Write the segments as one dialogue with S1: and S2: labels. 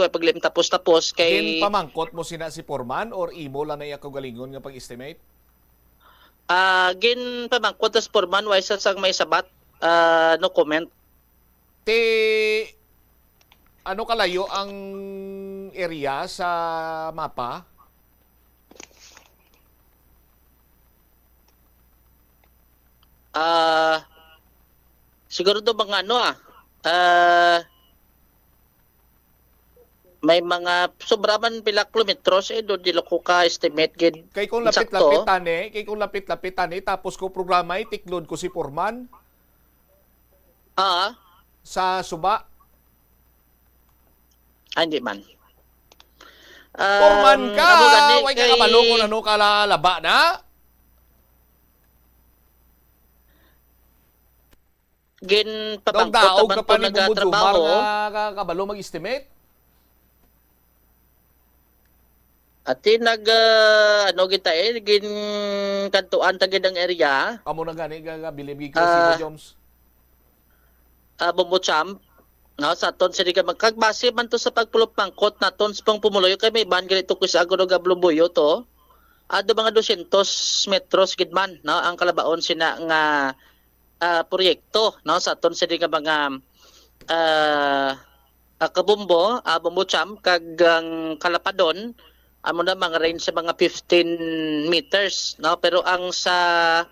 S1: way paglim tapos
S2: Gin
S1: kay
S2: pamangkot mo sina si Foreman or imo lang na iya kagalingon nga pag-estimate?
S1: gin pamangkot tas porman way sa sang may sabat no comment.
S2: Ti ano kalayo ang area sa mapa?
S1: Siguro do mga ano ah, may mga sobraman pila kilometros do dilo ko ka estimate gid
S2: Kay kung
S1: insakto.
S2: lapit-lapit tani, tapos ko programa tiklod ko si Foreman
S1: Ah,
S2: sa suba.
S1: hindi man.
S2: Foreman ka!
S1: Amo gani
S2: Way ka
S1: kay
S2: kabalo kung ano kalalaba na.
S1: gin
S2: Daog
S1: pamangkot
S2: daog
S1: naman
S2: ka pa
S1: po
S2: ni Bumudjumar
S1: nagatrabaho.
S2: nga kabalo mag-estimate.
S1: At ano kita gin kantuan tagid ang area,
S2: Amo na gani gabilib ko si Mo
S1: ah
S2: Joms.
S1: Bumutsamp, no, sa aton sini ka magkagbase man to sa pagpulop mangkot naton sa pang pumuloyo kay may ban ganito ko sa agono gablubuyo to. Ado mga 200 metros gid man, no, ang kalabaon sina nga proyekto, no, sa aton sini ka mga kabumbo, bumutsamp kag ang kalapadon amo na mga range sa mga 15 meters, no, pero ang sa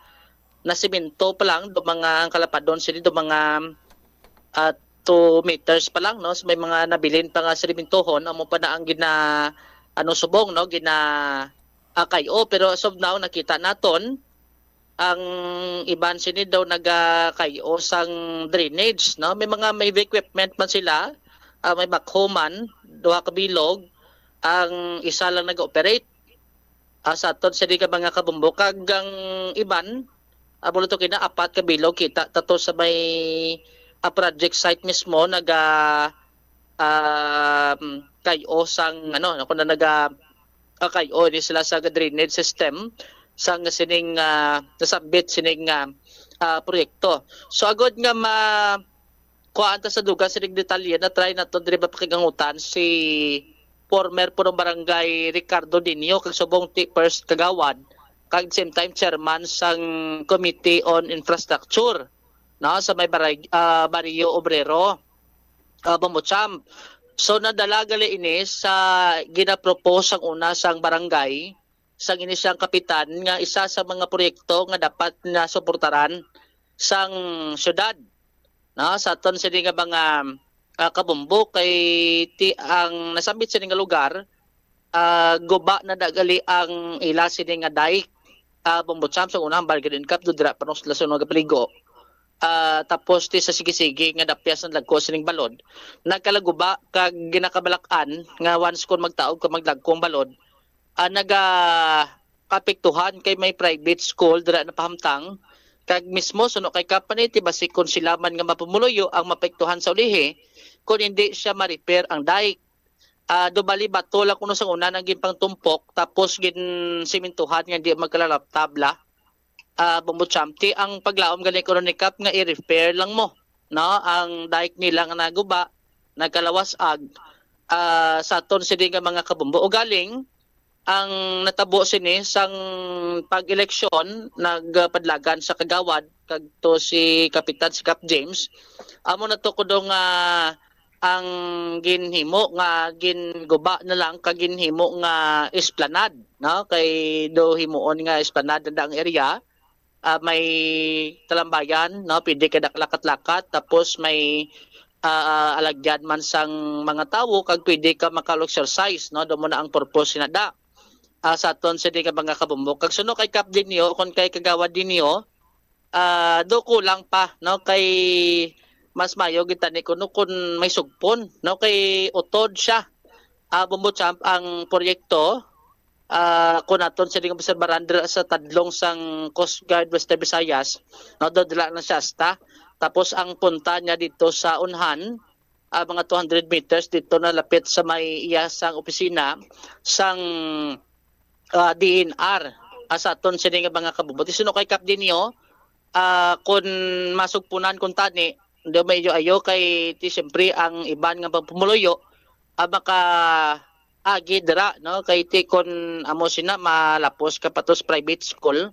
S1: nasimento pa lang do mga ang kalapadon sini do mga 2 meters pa lang, no, so may mga nabilin pa nga sedimentohon amo pa na ang gina ano subong, no, gina kayo, pero as of now nakita naton ang iban sini daw nagakayo sang drainage, no, may equipment man sila, may backhoe man duha ka bilog, ang isa lang nag-operate sa aton sini ka mga kabumbo kag ang iban amo to kina apat ka bilog kita tato sa may project site mismo kayo sang ano kung na kayo ni sila sa drainage system sang sining nasabit sining proyekto. So agod nga kuhaan ta sa duga sining detalye na try nato diri ba pakigangutan si former punong barangay Ricardo Dinio kag subong first kagawad kag same time chairman sang Committee on Infrastructure, no, sa may Barrio Obrero, Bumutsamp. So nadala gali ini sa ginapropose ang una sang barangay sang ini siyang kapitan nga isa sa mga proyekto nga dapat na suportaran sang syudad, no, sa aton sini nga mga kabumbo kay ang nasambit sini nga lugar guba na dagali ang ila sini nga daik Bumutsamp sa unang bargain cup do dira panos lason nga paligo. Tapos ti sa sige-sige nga dapyas ng lagko sining balod nagkalaguba kag ginakabalak-an nga once kon magtaog ka maglagko ang balod naga kapektuhan kay may private school dira na pahamtang kag mismo suno kay company ti basi kon sila man nga mapumuluyo ang mapektuhan sa ulihi kung hindi siya ma-repair ang dike. Dubali bato lang kuno sa una nang ginpang tumpok tapos gin simentuhan nga di magkalalap tabla. Bumutsamp ti ang paglaom gali ko ni Kap nga i-repair lang mo, no, ang dike nila nga naguba nagkalawasag sa aton sini nga mga kabumbo o galing ang natabo sini sang pag-eleksyon nagpadlagan sa kagawad kag to si Kapitan si Cap James amo na to ko do nga ang ginhimo nga ginguba na lang kag ginhimo nga esplanade, no, kay do himuon nga esplanade na ang area. May talambayan, no, pwede ka lakat-lakat tapos may alagyan man sang mga tawo kag pwede ka makal-exercise, no, do mo na ang purpose sinada sa aton sini ka mga kabumbo kag suno kay Kap dinyo kon kay kagawad dinyo do kulang pa, no, kay mas mayo gitani kuno kun may sugpon, no, kay utod siya Bumutsamp ang proyekto kung naton sa mga obserbaran sa tadlong sang Coast Guard Western Visayas, no, dala na Shasta tapos ang punta niya dito sa Unhan mga 200 meters dito na lapit sa may iyasang opisina sang DNR sa aton sa mga kabubuti suno kay Kap dinyo kung masugpunan kung tani do medyo ayo kay ti siyempre ang iban nga pamumuloyo maka agi dira no kay ti kon amo sina malapos ka patos private school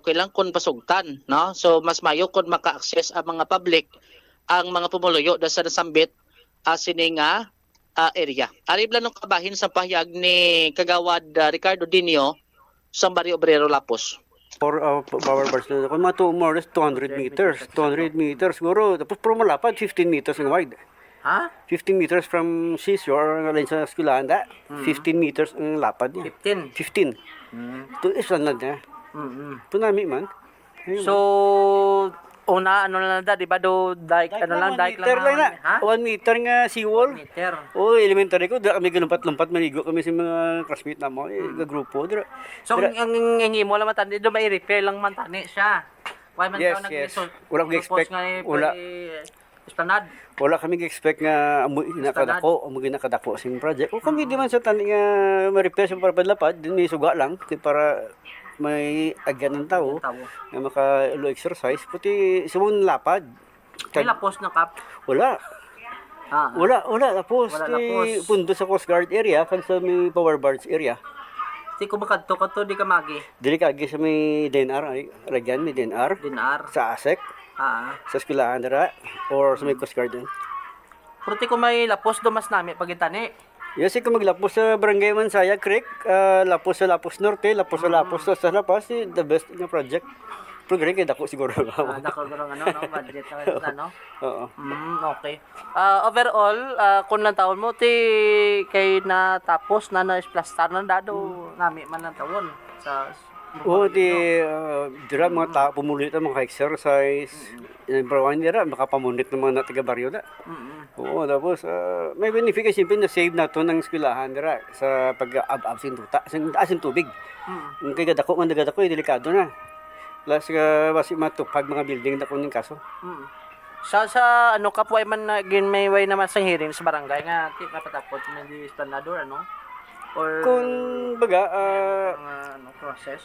S1: kailang kon pasugtan no so mas mayo kon maka-access ang mga public ang mga pumuluyo da sa nasambit sini nga area. Arib lang nung kabahin sa pahayag ni Kagawad Ricardo Dinio sa Barrio Obrero Lapos.
S3: For power bars na kung mga more or less 200 meters. 200 meters siguro. Tapos pero malapad, 15 meters ang wide.
S4: Ha?
S3: 15 meters from seashore, ngayon sa Esculanda. 15 meters ang lapad niya.
S4: 15.
S3: 15. Ito island na niya. Ito namin man. Ayun.
S4: So, una, ano lang da, di ba do, dike, ano lang, dike
S3: meter lang na.
S4: Ha?
S3: 1 meter nga seawall.
S4: Meter.
S3: Oh, elementary ko, dira kami galumpat-lumpat, maligo kami sa mga classmate na mo, grupo. Dira.
S4: So, ang hingi mo lang matandi, do may repair lang man tani siya. Why man
S3: Yes,
S4: tao
S3: yes.
S4: nag-resort?
S3: Wala ko expect, wala.
S4: Esplanade.
S3: Wala kami expect nga amoy nakadako sing project. O kami di man sa tani nga ma-repair sa parpadlapad, din may suga lang para may agyan ng tao nga maka-lo exercise puti sumon lapad.
S4: May lapos na kap.
S3: Wala. Wala tapos
S4: Wala
S3: ti
S4: lapos.
S3: pundo sa Coast Guard area kan sa may power barge area.
S4: Di ko makadto kadto di ka magi.
S3: Dili kagi sa may DNR ay lagyan may DNR
S4: Dinar.
S3: sa ASEC sa eskwelahan dira or sa may Coast Guard.
S4: Pero ti ko may lapos do mas nami pagitani.
S3: Yes, kung maglapos sa Barangay Mansaya Creek, lapos sa Lapos Norte, lapos sa Lapos sa Lapas, the best nga project. Pero ganyan dako siguro.
S4: Dako garo ano no budget na no.
S3: Oo.
S4: Okay. Overall, kung lang taon mo ti kay na tapos na na-splastar na dado nami man lang tawon sa
S3: Oo, dira mga tao pumulit ang mga exercise. Number one dira, makapamunit ng mga taga baryo na. Oo, tapos may benefit kasi na save na to ng eskwelahan dira sa pag-ab-ab sin tuta, asin tubig. Kay gadako nga nagadako delikado na. Plus basi matupag mga building na kuning kaso.
S4: Sa ano kapway man na may way naman sa hearing sa barangay nga ti mapatapot man di esplanador ano or
S3: Kung baga
S4: ano process.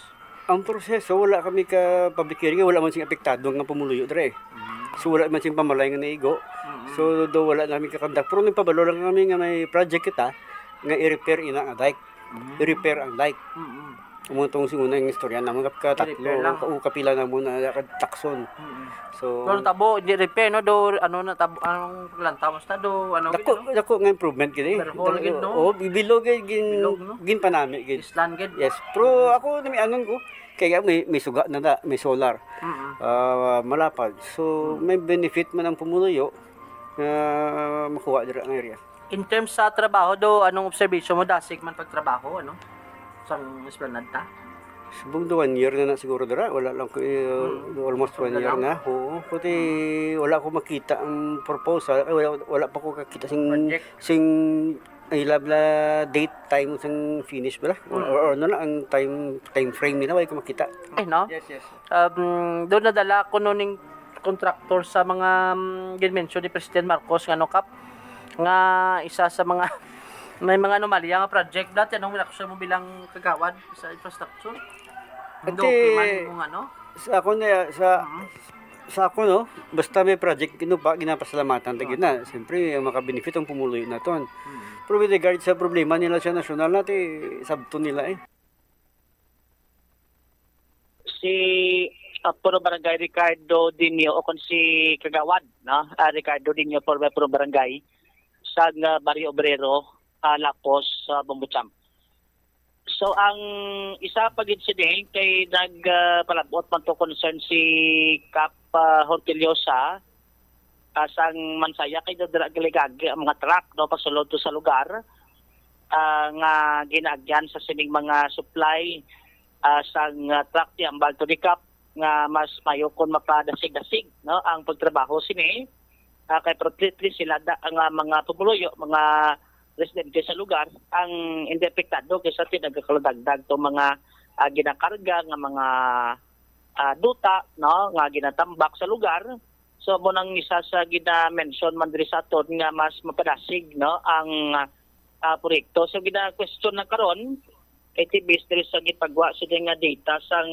S3: ang proseso wala kami ka public hearing, wala man sing apektado nga pumuluyo dre. So wala man sing pamalay nga naigo. So do wala namin kakandak. Pero nagpabalo lang kami nga may project kita nga i-repair ina ang dike. I-repair ang dike. Umutong siguna yung istorya naman
S4: I-repair lang.
S3: katatlo, kapila na muna takson. So
S4: Pero tabo di repair no do ano na tabo anong lantaw mas na do ano
S3: dako nga improvement gid.
S4: Overhaul gid, no?
S3: Oh, bilog gid
S4: Bilog, no?
S3: gin panami gid.
S4: island gid.
S3: Yes, pero ako nami anon ko kaya may suga na may solar. Malapad. So may benefit man ang pumuluyo na makuha dira ang area.
S4: In terms sa trabaho do anong observation mo dasig man pagtrabaho ano? Sang esplanade ta?
S3: Subong 1 year na siguro dira, wala lang ko almost 1 year na. Oo, puti wala ko makita ang proposal, wala pa ko kakita
S4: Project.
S3: sing ay labla date time sang finish bala or ano lang ang time frame nila wala ko makita.
S4: Ay no?
S3: Yes.
S4: Doon nadala ko noning contractor sa mga ginmention ni President Marcos nga no kap nga isa sa mga may mga anomalya nga project dati anong reaksyon mo bilang kagawad sa infrastructure? Hindi okay man kung ano?
S3: Sa ako na sa ako no, basta may project ginapasalamatan ta gid na. Siyempre maka-benefit ang pumuloy na ton. Pero with regard sa problema nila sa nasyonal natin, sabto nila eh.
S1: Si Puro Barangay Ricardo Dinio o kung si Kagawad no Ricardo Dinio Puro Barangay sa Barrio Obrero Lapos Bumbucham. So ang isa pag incident kay nagpalabot man to concern si Cap Hortiliosa sang Mansaya kay dira giligag ang mga truck no pasulod to sa lugar nga ginagyan sa sining mga supply sang truck ti ambag to di Cap nga mas mayo kon mapadasig-dasig no ang pagtrabaho sini kay protectly sila ang mga pumuluyo mga residente sa lugar ang hindi apektado kaysa nagkakaludagdag to mga ginakarga nga mga duta no nga ginatambak sa lugar. So mo nang isa sa gina-mention man diri sa aton nga mas mapadasig no ang proyekto. So gina-question na karon kay based diri sa gipagwa sa nga data sang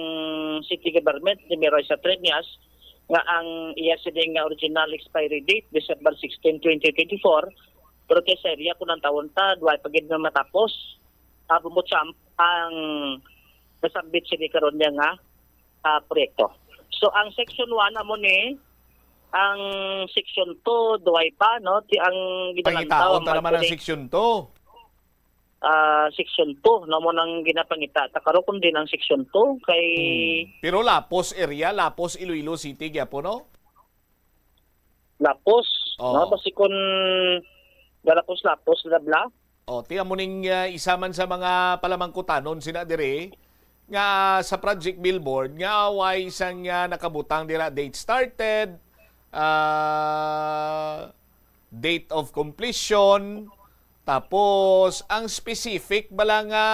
S1: city government ni Meroy sa Treñas nga ang iya sa nga original expiry date December 16, 2024 Pero kay sa area ko ng taon ta, duway pagid na matapos. Bumot sa ang nasambit sini karon niya nga proyekto. So ang section 1 amo ni ang section 2 duway pa no ti ang
S2: Pangitaon ta naman ang section 2.
S1: Section 2 na mo nang ginapangita takaro kun din ang section 2 kay
S2: Pero Lapos area, Lapos Iloilo City gyapon no?
S1: Lapos
S2: Oo.
S1: no basi kun Lapos labla.
S2: O, tiyan mo ning isa man sa mga palamangkutanon sina dire nga sa Project Billboard nga way isang nakabutang dira date started, date of completion, tapos ang specific bala nga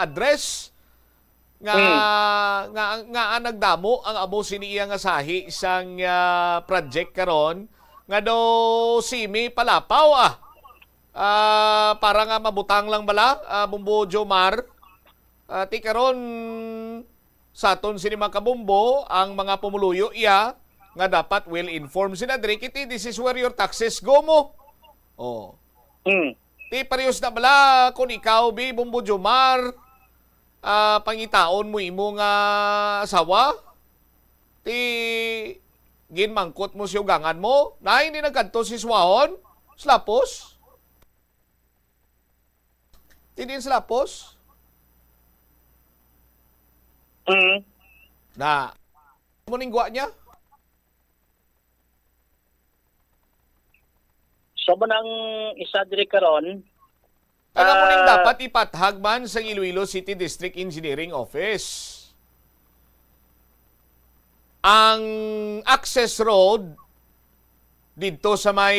S2: address nga nagdamo ang amo siniya nga sahi isang project karon nga do simi palapaw para nga mabutang lang bala Bumbo Jomar ti karon sa aton sini mga kabumbo ang mga pumuluyo iya nga dapat well informed sila diri kiti this is where your taxes go mo. Ti parehas na bala kung ikaw bi Bumbo Jomar pangitaon mo imo nga asawa ti ginmangkot mo siyugangan mo na hindi nagkanto si Swahon slapos Tidin sa Lapos? Na, muningwa niya?
S1: So mo nang isa diri karon
S2: Alam mo ning dapat ipathag man sa Iloilo City District Engineering Office. Ang access road dito sa may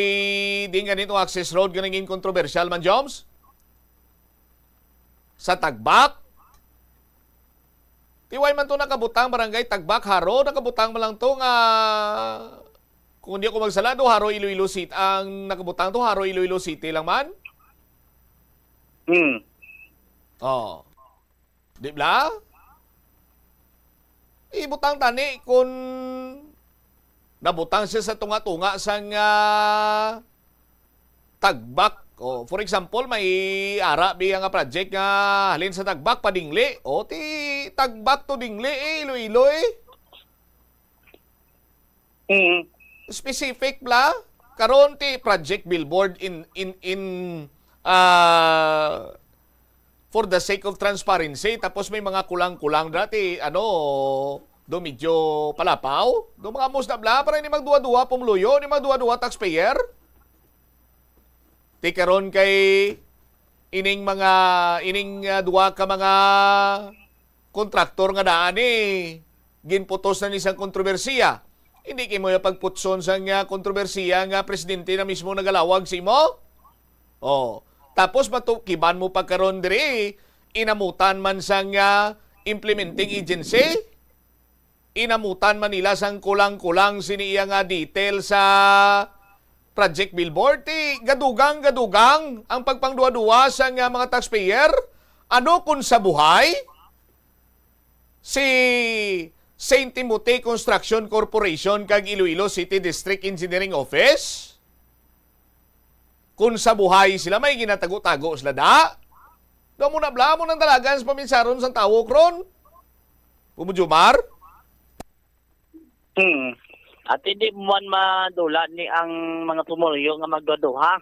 S2: di ganito access road ganang controversial man Joms? Sa Tagbak. Tiway man to nakabutang barangay Tagbak Haro, nakabutang man lang to nga kung hindi ako magsalado Haro Iloilo City ang nakabutang to Haro Iloilo City lang man. Di ba? Ibutang tani kung nabutang siya sa tunga-tunga sang Tagbak. For example, may ara biya nga project nga halin sa Tagbak padingli. Ti Tagbak to dingli Iloilo Specific bla karon ti project billboard in for the sake of transparency tapos may mga kulang-kulang dati do medyo palapaw do mga musda bla para ni magduwa-duwa pumluyo ni magduwa-duwa taxpayer. Ti karon kay ining duwa ka mga kontraktor nga daan ginputos na ni sang kontrobersiya. Hindi kay mo pagputson sang kontrobersiya nga presidente na mismo nagalawag si mo. Tapos matukiban mo pagkaron diri inamutan man sang implementing agency. Inamutan man nila sang kulang-kulang siniya nga detail sa project billboard, gadugang ang pagpangduwa-duwa sa mga taxpayer. Ano kung sa buhay? Si St. Timothy Construction Corporation kag Iloilo City District Engineering Office? Kung sa buhay sila, may ginatago-tago sila da? Doon mo na bla mo ng dalagan sa paminsaron sa tawok ron? Pumujumar?
S1: At hindi man madula ni ang mga pumulyo nga magduduha.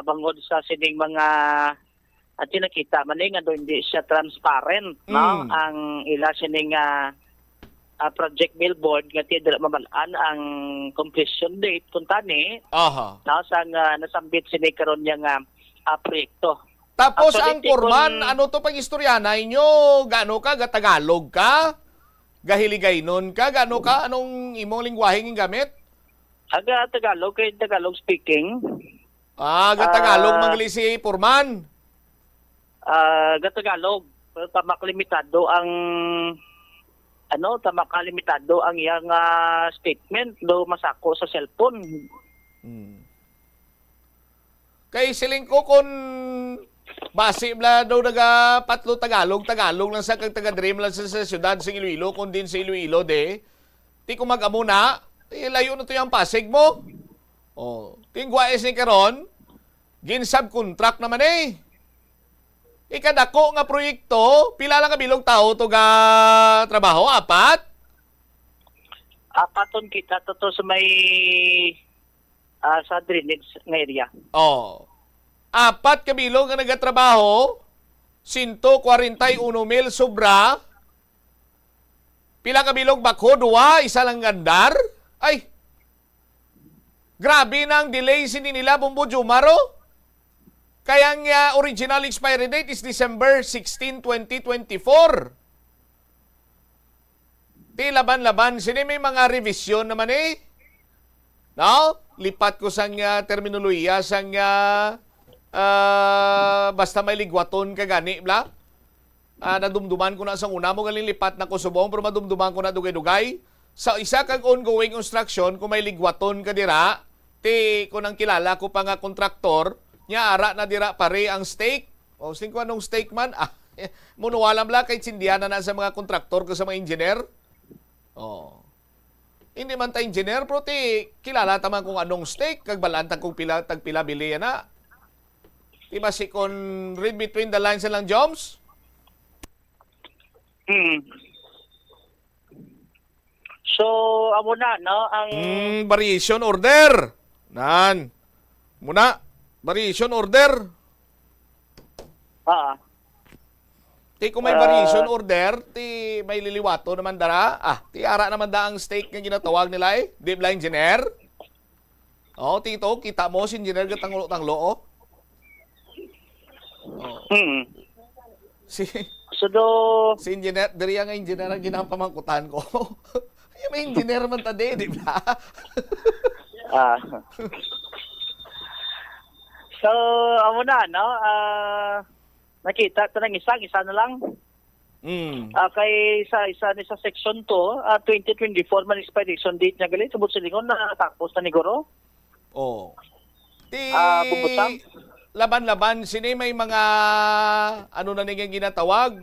S1: Bangod sa sining mga at nakita man nga do hindi siya transparent no ang ila sining project billboard nga ti dira mamalaan ang completion date kun tani no sang nasambit sini karon niya nga proyekto.
S2: Tapos
S1: Actually,
S2: ang Kurman, ano to pag istoryanay nyo? Gaano ka? Gatagalog ka? Gahiligay nun ka? Gaano ka? Anong imong lingwaheng gamit?
S1: Aga Tagalog kay Tagalog speaking.
S2: Gatagalog mangli si Purman.
S1: Gatagalog. Pero tamak limitado ang iyang statement do masako sa cellphone.
S2: Kay siling ko kung base bla daw patlo Tagalog lang sa kag taga-dream lang sa syudad sa Iloilo kung din sa Iloilo ti ko mag-amo na layo na to yung Pasig mo. Tingwa ni karon gin-subcontract naman Ikadako nga proyekto, pila lang kabilog tao to ga trabaho? 4?
S1: Apaton kita to sa may sa drainage nga area.
S2: Oh. 4 kabilog nga nagatrabaho, 141,000 sobra. Pila kabilog bakho? 2, isa lang gandar? Ay, grabe na ang delay sini nila, Bumbo Jumaro. Kaya nga original expiry date is December 16, 2024. Ti laban-laban, sini may mga revision naman No? Lipat ko sang terminolohiya sang basta may ligwaton ka gani, bla? Nadumduman ko na sa una mo galing lipat na ko subong pero madumduman ko na dugay-dugay. Sa isa kang ongoing construction, kung may ligwaton ka dira, kung ang kilala ko pa nga kontraktor, nya ara na dira pare ang stake. O sing ko anong stake man? Munuwalam la kay sindihan na sa mga kontraktor ko sa mga engineer. Hindi man ta engineer pero kilala ta man kung anong stake kag balantag kung tagpila bili na. Di ba si kon read between the lines lang Joms?
S1: So, amo na, no? Ang
S2: Variation order. Nan. Muna. Variation order. Kung may variation order, may liliwato naman dara. Ara naman da ang stake nga ginatawag nila Deep line engineer. Tito, kita mo si engineer gatanglo-tanglo Si engineer, diri ang engineer ang ginapamangkutan ko. May engineer man tadi, di ba?
S1: So, amo na, no? Nakita ito ng isa na lang. Kay isa ni sa section 2, 2024 man expiration date niya gali. Subot silingon na tapos na ni Goro. Bubutang.
S2: Laban-laban, sini may mga ano na niyang ginatawag?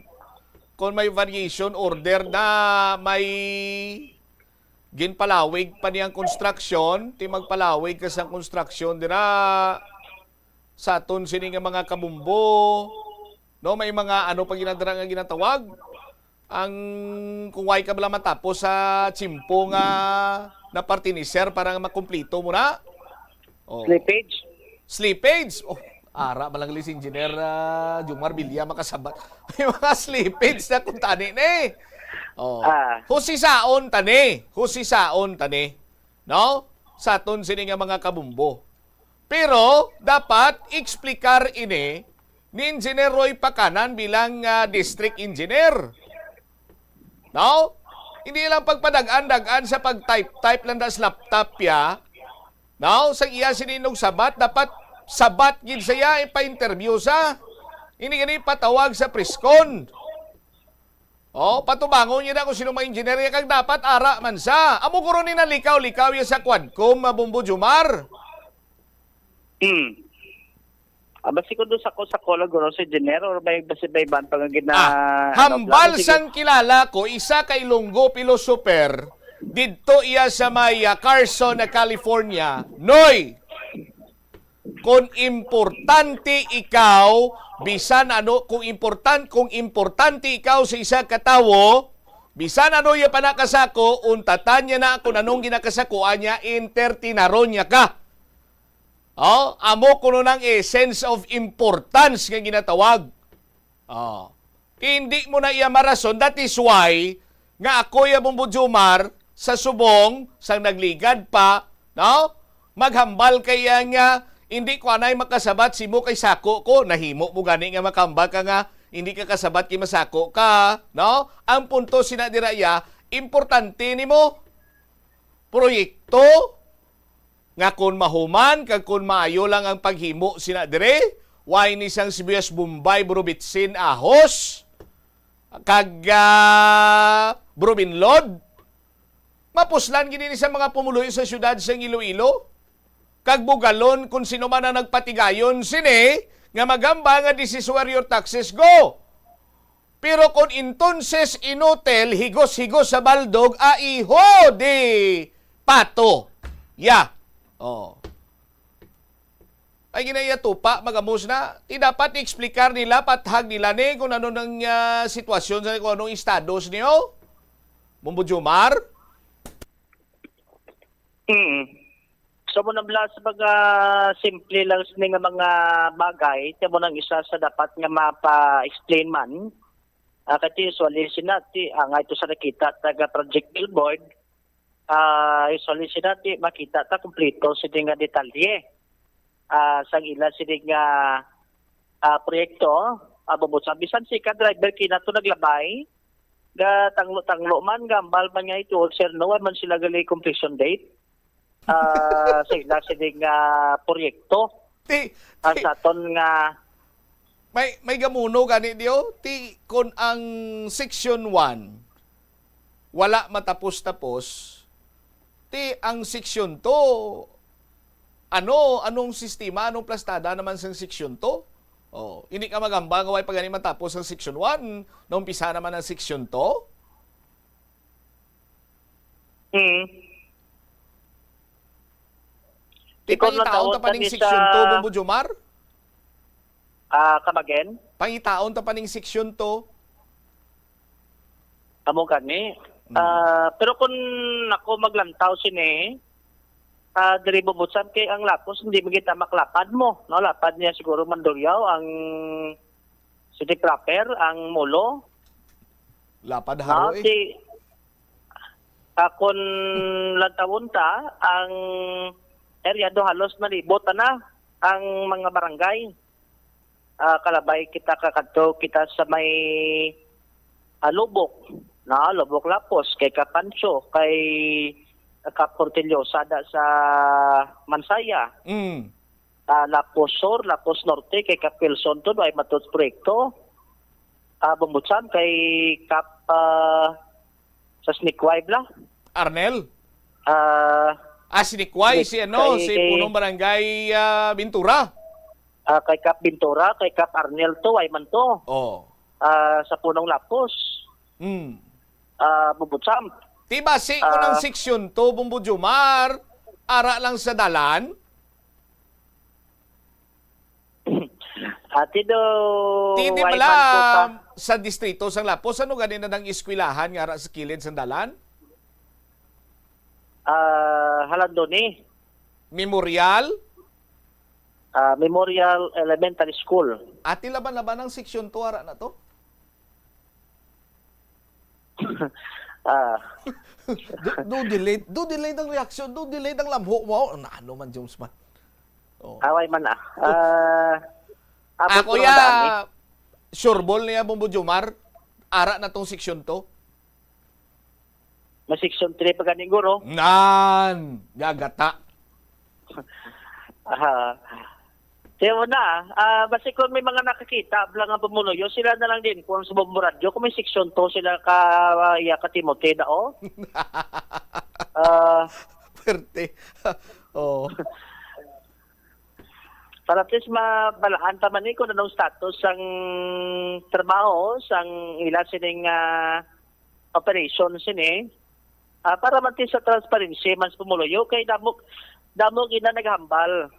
S2: Kung may variation order na may ginpalawig pa niyang construction, magpalawig ka sa construction dira sa aton sini nga mga kabumbo, no, may mga ano pa ginadara nga ginatawag ang kung why ka bala matapos sa chimpo nga na partinisher para makumpleto mo na. Slippage. Ara malang lis engineer Jumar Bilya makasabat. May mga slippage na kung tani Husisaon tani. No? Sa aton sini nga mga kabumbo. Pero, dapat eksplikar ini ni Engineer Roy Pakanan bilang district engineer. No? Hindi lang pagpadagan-dagan sa pag-type lang sa laptop ya. No? Sa iya sininong sabat, dapat sabat gid saya ipa-interview sa. Hindi gani patawag sa preskon. Patubangon niya na kung sino mga engineer kag dapat ara man sa. Amo ko ron ni nalikaw-likaw ya sa Quadcom, Bumbo Jumar.
S1: Basi ko doon sa Color Goro sa engineer or may basi ba ibang pangagin na...
S2: hambal sang kilala ko, isa kay Ilonggo Pilosoper, dito iya sa may Carson, California. Noy! Kung importante ikaw, bisan ano, kung importante ikaw sa isa katawo, bisan ano iya panakasako, untatan niya na kung anong ginakasakuan niya, intertinaron niya ka. Amo kuno ng sense of importance nga ginatawag. Hindi mo na iya marason. That is why nga ako ya Bumbo Jumar sa subong sang nagligad pa, no? Maghambal kaya nga hindi ko anay makasabat simo kay sako ko. Nahimo mo gani nga makambal ka nga hindi ka kasabat kay masako ka, no? Ang punto sinadiraya, importante nimo proyekto nga kun mahuman kag kun maayo lang ang paghimo sina dire, why ni sang Sibuyas Bombay Burubitsin Ahos kag Brubinlod mapuslan gini sa mga pumuloy sa syudad sa Iloilo kag bugalon kung sino man ang nagpatigayon sini nga magamba nga this is where your taxes go. Pero kung entonces inotel higos-higos sa baldog aiho de pato. ay ginayatupa, magamos na. Di dapat i-explicar nila, pathag nila ni kung ano ng sitwasyon sa kung anong estados niyo. Bumbo Jomar?
S1: So mo nabla sa mga simple lang nga mga bagay, tiyan mo nang isa sa dapat nga mapa-explain man. Kati usually sinati, nga ito sa nakita taga Project Billboard, usually sinati makita ta kumpleto sa nga detalye. Sa ila sini nga proyekto, abubot bisan si ka driver kina to naglabay, ga tanglo-tanglo man, gambal man nga ito, sir no, man sila gali completion date. Sa ila sini nga proyekto. Sa ton nga
S2: may gamuno gani diyo ti kon ang section 1 wala matapos-tapos ti ang section 2 anong sistema anong plastada naman sa section 2 hindi ka magamba nga way pagani matapos ang section 1 nung umpisa naman ang section 2 ti pangitaon ta paning section 2 Bumbo Jomar?
S1: Kamagen?
S2: Pangitaon ta paning section 2?
S1: Amo gani. Pero kung ako maglantaw sini, diri bubutsan kay ang lapos hindi magita maklapad mo, no? Lapad niya siguro manduryaw ang city proper, ang mulo.
S2: Lapad haro
S1: kung lantawon ta ang area do halos malibot na ang mga barangay. Kalabay kita kakadto kita sa may Lubok, na Lubok Lapos, kay Kapancho, kay Kaportillo, sada sa Mansaya. Lapos Sur, Lapos Norte, kay Kapilson to, ay matot proyekto. Bumutsan kay Kap sa Snikway bla.
S2: Arnel? Sinikway, si punong barangay Bintura.
S1: Kay Kap Bintura, kay Kap Arnel to, ay man to. Sa punong Lapos. Bubutsam.
S2: Diba, ko ng section 2, Bumbo Jomar, ara lang sa dalan? Tindi pala sa distrito sang Lapos, ano ganin na ng iskwilahan nga ara sa kilid sa dalan?
S1: Halandoni.
S2: Memorial?
S1: Memorial Elementary School.
S2: Ati laban-laban ng section 2 ara na to? do delay ang reaksyon, do delay ang lamho mo. Ano man, Jones man.
S1: Away man
S2: Ako sureball niya, Bumbo Jomar, ara na tong section 2.
S1: Section 3 pa ganing guro.
S2: Gagata.
S1: Kaya mo na, basi kung may mga nakakita, lang ang pumunuyo, sila na lang din kung sa Bumbo Radio, kung may section 2 sila ka Timote na
S2: Perte.
S1: Para at least mabalaan taman ni kung anong status ang trabaho, sang ila sining operation sini, para mantin sa transparency, mas pumunuyo, kay damo gina naghambal.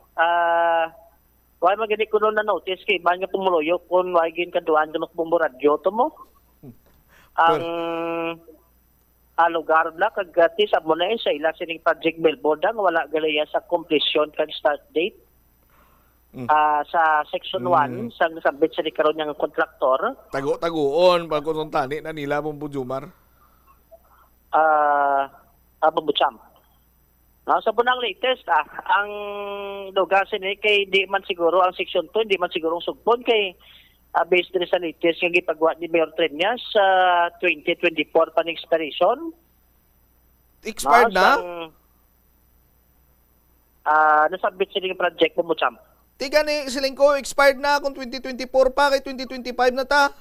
S1: Why magani ko na notice kay ba nga pumuloyo kung why gin kaduan ng Bumbo Radio to mo? Ang lugar na kagati sa mo na sa ila sining Project Billboard ang wala galaya sa completion kag start date. Sa section 1 sa nasabit sa karon yang kontraktor.
S2: Taguon pag kung tani na nila Bumbo Jomar.
S1: Babutsam. Sa punang latest, ang lugasin kay di man siguro ang section 2, di man siguro sugpon kay based din sa latest yung gipagawa ni Mayor Treñas sa 2024 pa ng expiration.
S2: Expired na?
S1: Nasabit sila yung project mo, Mucham.
S2: Tiga ni Silingko, expired na kung 2024 pa, kay 2025 na ta.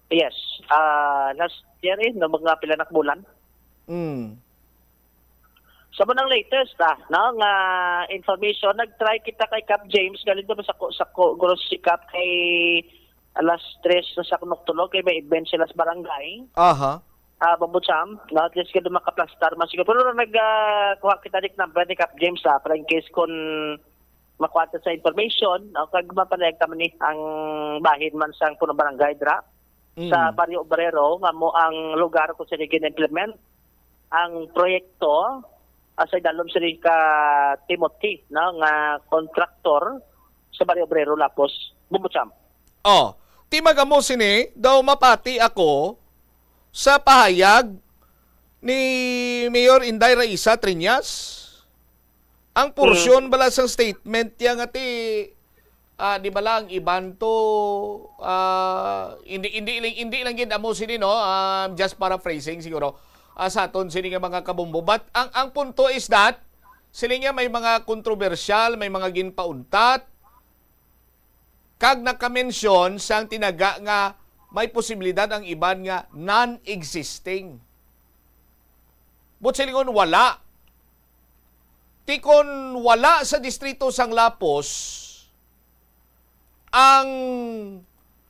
S1: Yes. Last year no mga pilanak bulan. Sa manang latest, nga information, nag-try kita kay Cap James, galing naman sa Guros si Cap kay alas 3 na sa Kunuktulog, kay may event sila sa barangay. Babutsam, at least ka makaplastar man siguro. Pero nagkuha kita dik number ni Cap James, para in case kung
S5: makuha sa information o kag mapanekta man ni ang bahin man sang punong barangay dra sa Barrio Obrero nga mo ang lugar kung saan gin-implement ang proyekto sa dalom sa ka Timothy no nga kontraktor sa Barrio Obrero Lapos Bumbucham.
S2: Oh, timaga mo sini, daw mapati ako sa pahayag ni Mayor Inday Raisa Triñas. Ang porsyon bala sa statement yang ati di bala ang iban to hindi lang gid amo sini no, just paraphrasing siguro sa aton sini nga mga kabumbo, but ang punto is that sila nga may mga kontrobersyal, may mga ginpauntat kag naka-mention sang tinaga nga may posibilidad ang iban nga non-existing. But silingon wala. Tikon wala sa distrito sang Lapos ang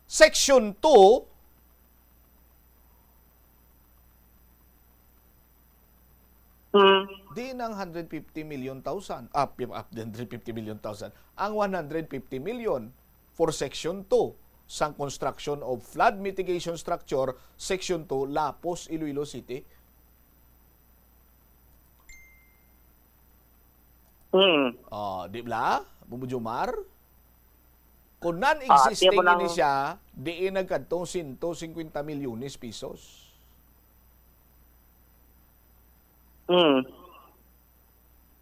S2: Section 2 di ng 150 million thousand. Up 150 million thousand. Ang 150 million for Section 2 sang construction of flood mitigation structure, Section 2, Lapos, Iloilo City. Di ba? Bumujumar? Kung non-existing ini siya, di nagkadtong 150 milyones pesos.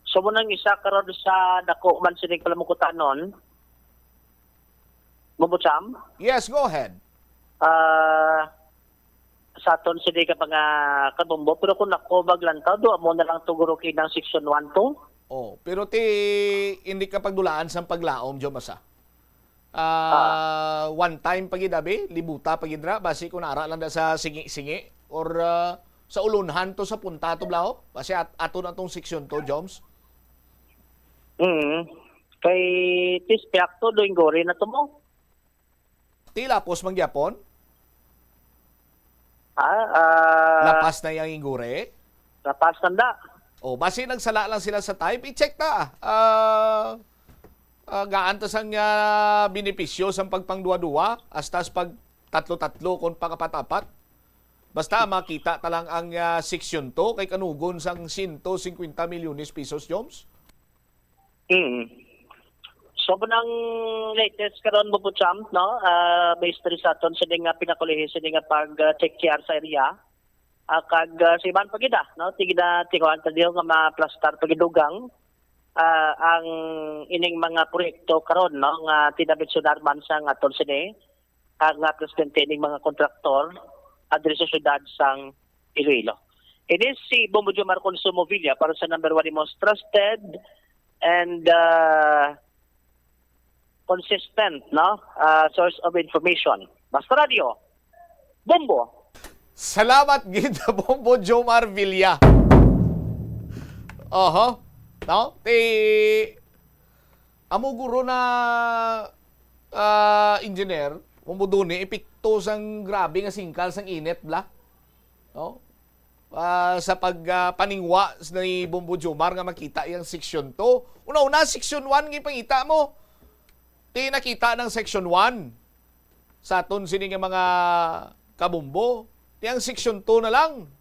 S5: So mo nang isa karon sa dako man sining kalamukutanon. Bumbucham?
S2: Yes, go ahead.
S5: Sa aton sini ka mga kabumbo pero kung nakobag lang ta do mo na lang tuguro kinang section 1 to.
S2: Oh, pero hindi ka pagdulaan sa paglaom jo masa. One time pagidabi, libuta pagidra basi kun ara lang da sa singi-singi or sa ulunhan to sa punta to blao basi ato na tong section to Joms.
S5: Kay tispiak to doing gori na to mo.
S2: Lapos mangyapon?
S5: Ah,
S2: Lapas na yang ingure?
S5: lapas tanda.
S2: O, basi nagsala lang sila sa type, i-check ta. Gaan ta sang benepisyo sa pagpangduwa-duwa, astas pag tatlo-tatlo kung pakapat-apat. Basta makita ta lang ang section 2 kay kanugon sang 150 milyones pesos, Joms.
S5: So nang latest karon mo Butcham, no? Based rin sa aton sa nga pinakulihi sa nga pag-check sa area. Kag si Iban pagida, no? Tigida tikuan ta diyo nga ma-plastar pagidugang ang ining mga proyekto karon, no? Nga tinabit sudarman sa aton sini ang presidente ining mga kontraktor adres sa syudad sang Iloilo. It is si Bumujumar Consumo Villa para sa number 1 most trusted and consistent, no? Source of information. Basta Radio. Bumbo.
S2: Salamat gid Bombo Jomar Villa. No? Amo guro na engineer, Bombo duni epekto sang grabe nga singkal sang init bla. No? Sa pagpaningwa ni Bombo Jomar nga makita yang section 2. Una-una section 1 nga pangita mo. Di nakita ng section 1 sa aton sini nga mga kabumbo. Yang section 2 na lang.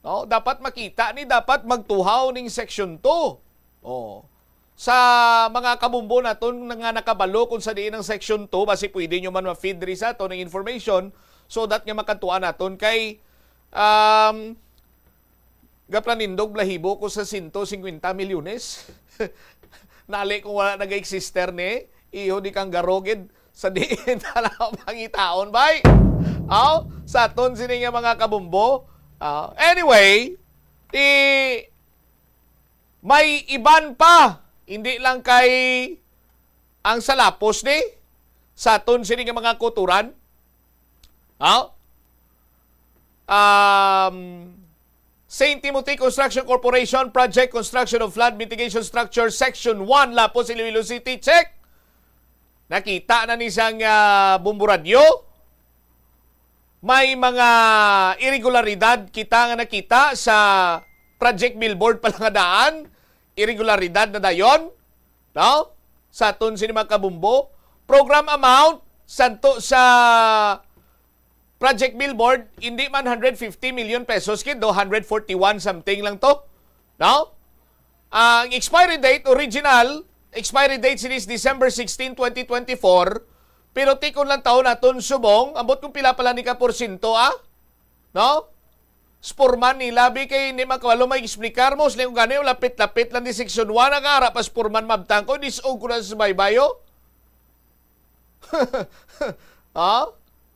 S2: No, dapat makita ni dapat magtuhaw ning section 2. Oh. Sa mga kabumbo naton nga nakabalo kung sa diin ng section 2 basi pwede nyo man ma-feed ri sa to ng information so that nga makatuan naton kay gaplanindog blahibo ko sa 150 milyones. Nali kung wala nag-exister ni iho di kang garogid sa diin talagang pangitaon bay. Sa aton sini nga mga kabumbo. Anyway, may iban pa. Hindi lang kay ang salapos ni sa aton sini nga mga kuturan. St. Timothy Construction Corporation Project Construction of Flood Mitigation Structure Section 1 Lapos, Iloilo City. Check! Nakita na ni sang Bumbo Radio. May mga irregularidad kita nga nakita sa project billboard pala nga daan. Irregularidad na dayon. No? sa aton sinima kabumbo. Program amount santo sa Project Billboard, hindi man 150 million pesos kid, 141 something lang to. No? Ang expiry date, original, expiry date sinis December 16, 2024, pero tikon lang taon naton subong, ambot kung pila pala ni ka porsyento, no? Sporman ni labi kay ni makawalo may explicar mo, sila kung gano'n, lapit-lapit lang di section 1, nag-aarap pa sporman mabtang ko, disog ko na sa baybayo.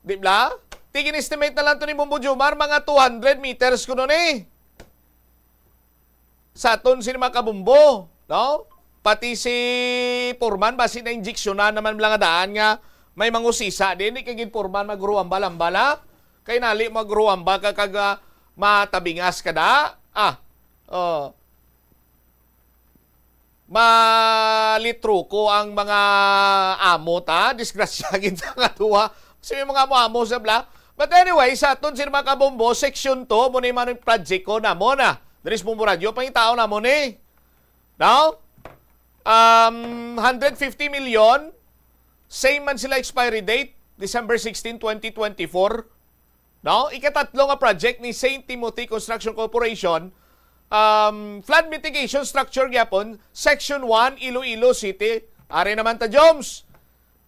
S2: Di ba? Tigin estimate na lang to ni Bumbo Jumar, mga 200 meters ko nun sa aton si mga kabumbo, no? Pati si Purman, basi na injeksyonan naman mga daan nga, may mangusisa din, di kagin Purman magruambal-ambala, kay nali magruamba ka kaga matabingas ka na, malitro ko ang mga amo ta, disgrasyagin sa katuwa, kasi may mga amo sa bla. But anyway, sa aton si mga kabumbo, section 2, muna yung mga project ko na mo na. Daris mo radyo, pangitao na mo ni. Now, 150 million, same man sila expiry date, December 16, 2024. No? Ikatatlo nga project ni St. Timothy Construction Corporation, flood mitigation structure gyapon, Section 1, Iloilo City. Are naman ta, Joms.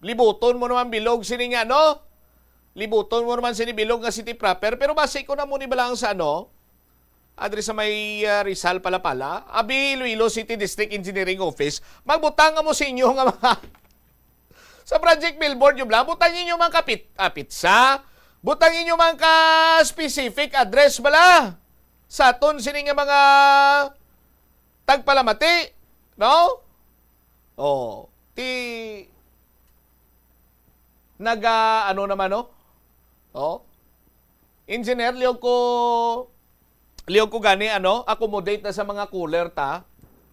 S2: Libuton mo naman bilog sini nga, no? Libuton mo naman sinibilog nga city proper, pero base ko na muna balang sa address sa may Rizal pala, abi Iloilo City District Engineering Office, magbutang mo sa inyo nga mga sa Project Billboard yung blang, butang inyo mga pizza, butang inyo mga specific address bala sa aton sini nga mga tagpalamati, no? Ano naman, no? Engineer, liog ko gani, accommodate na sa mga cooler ta.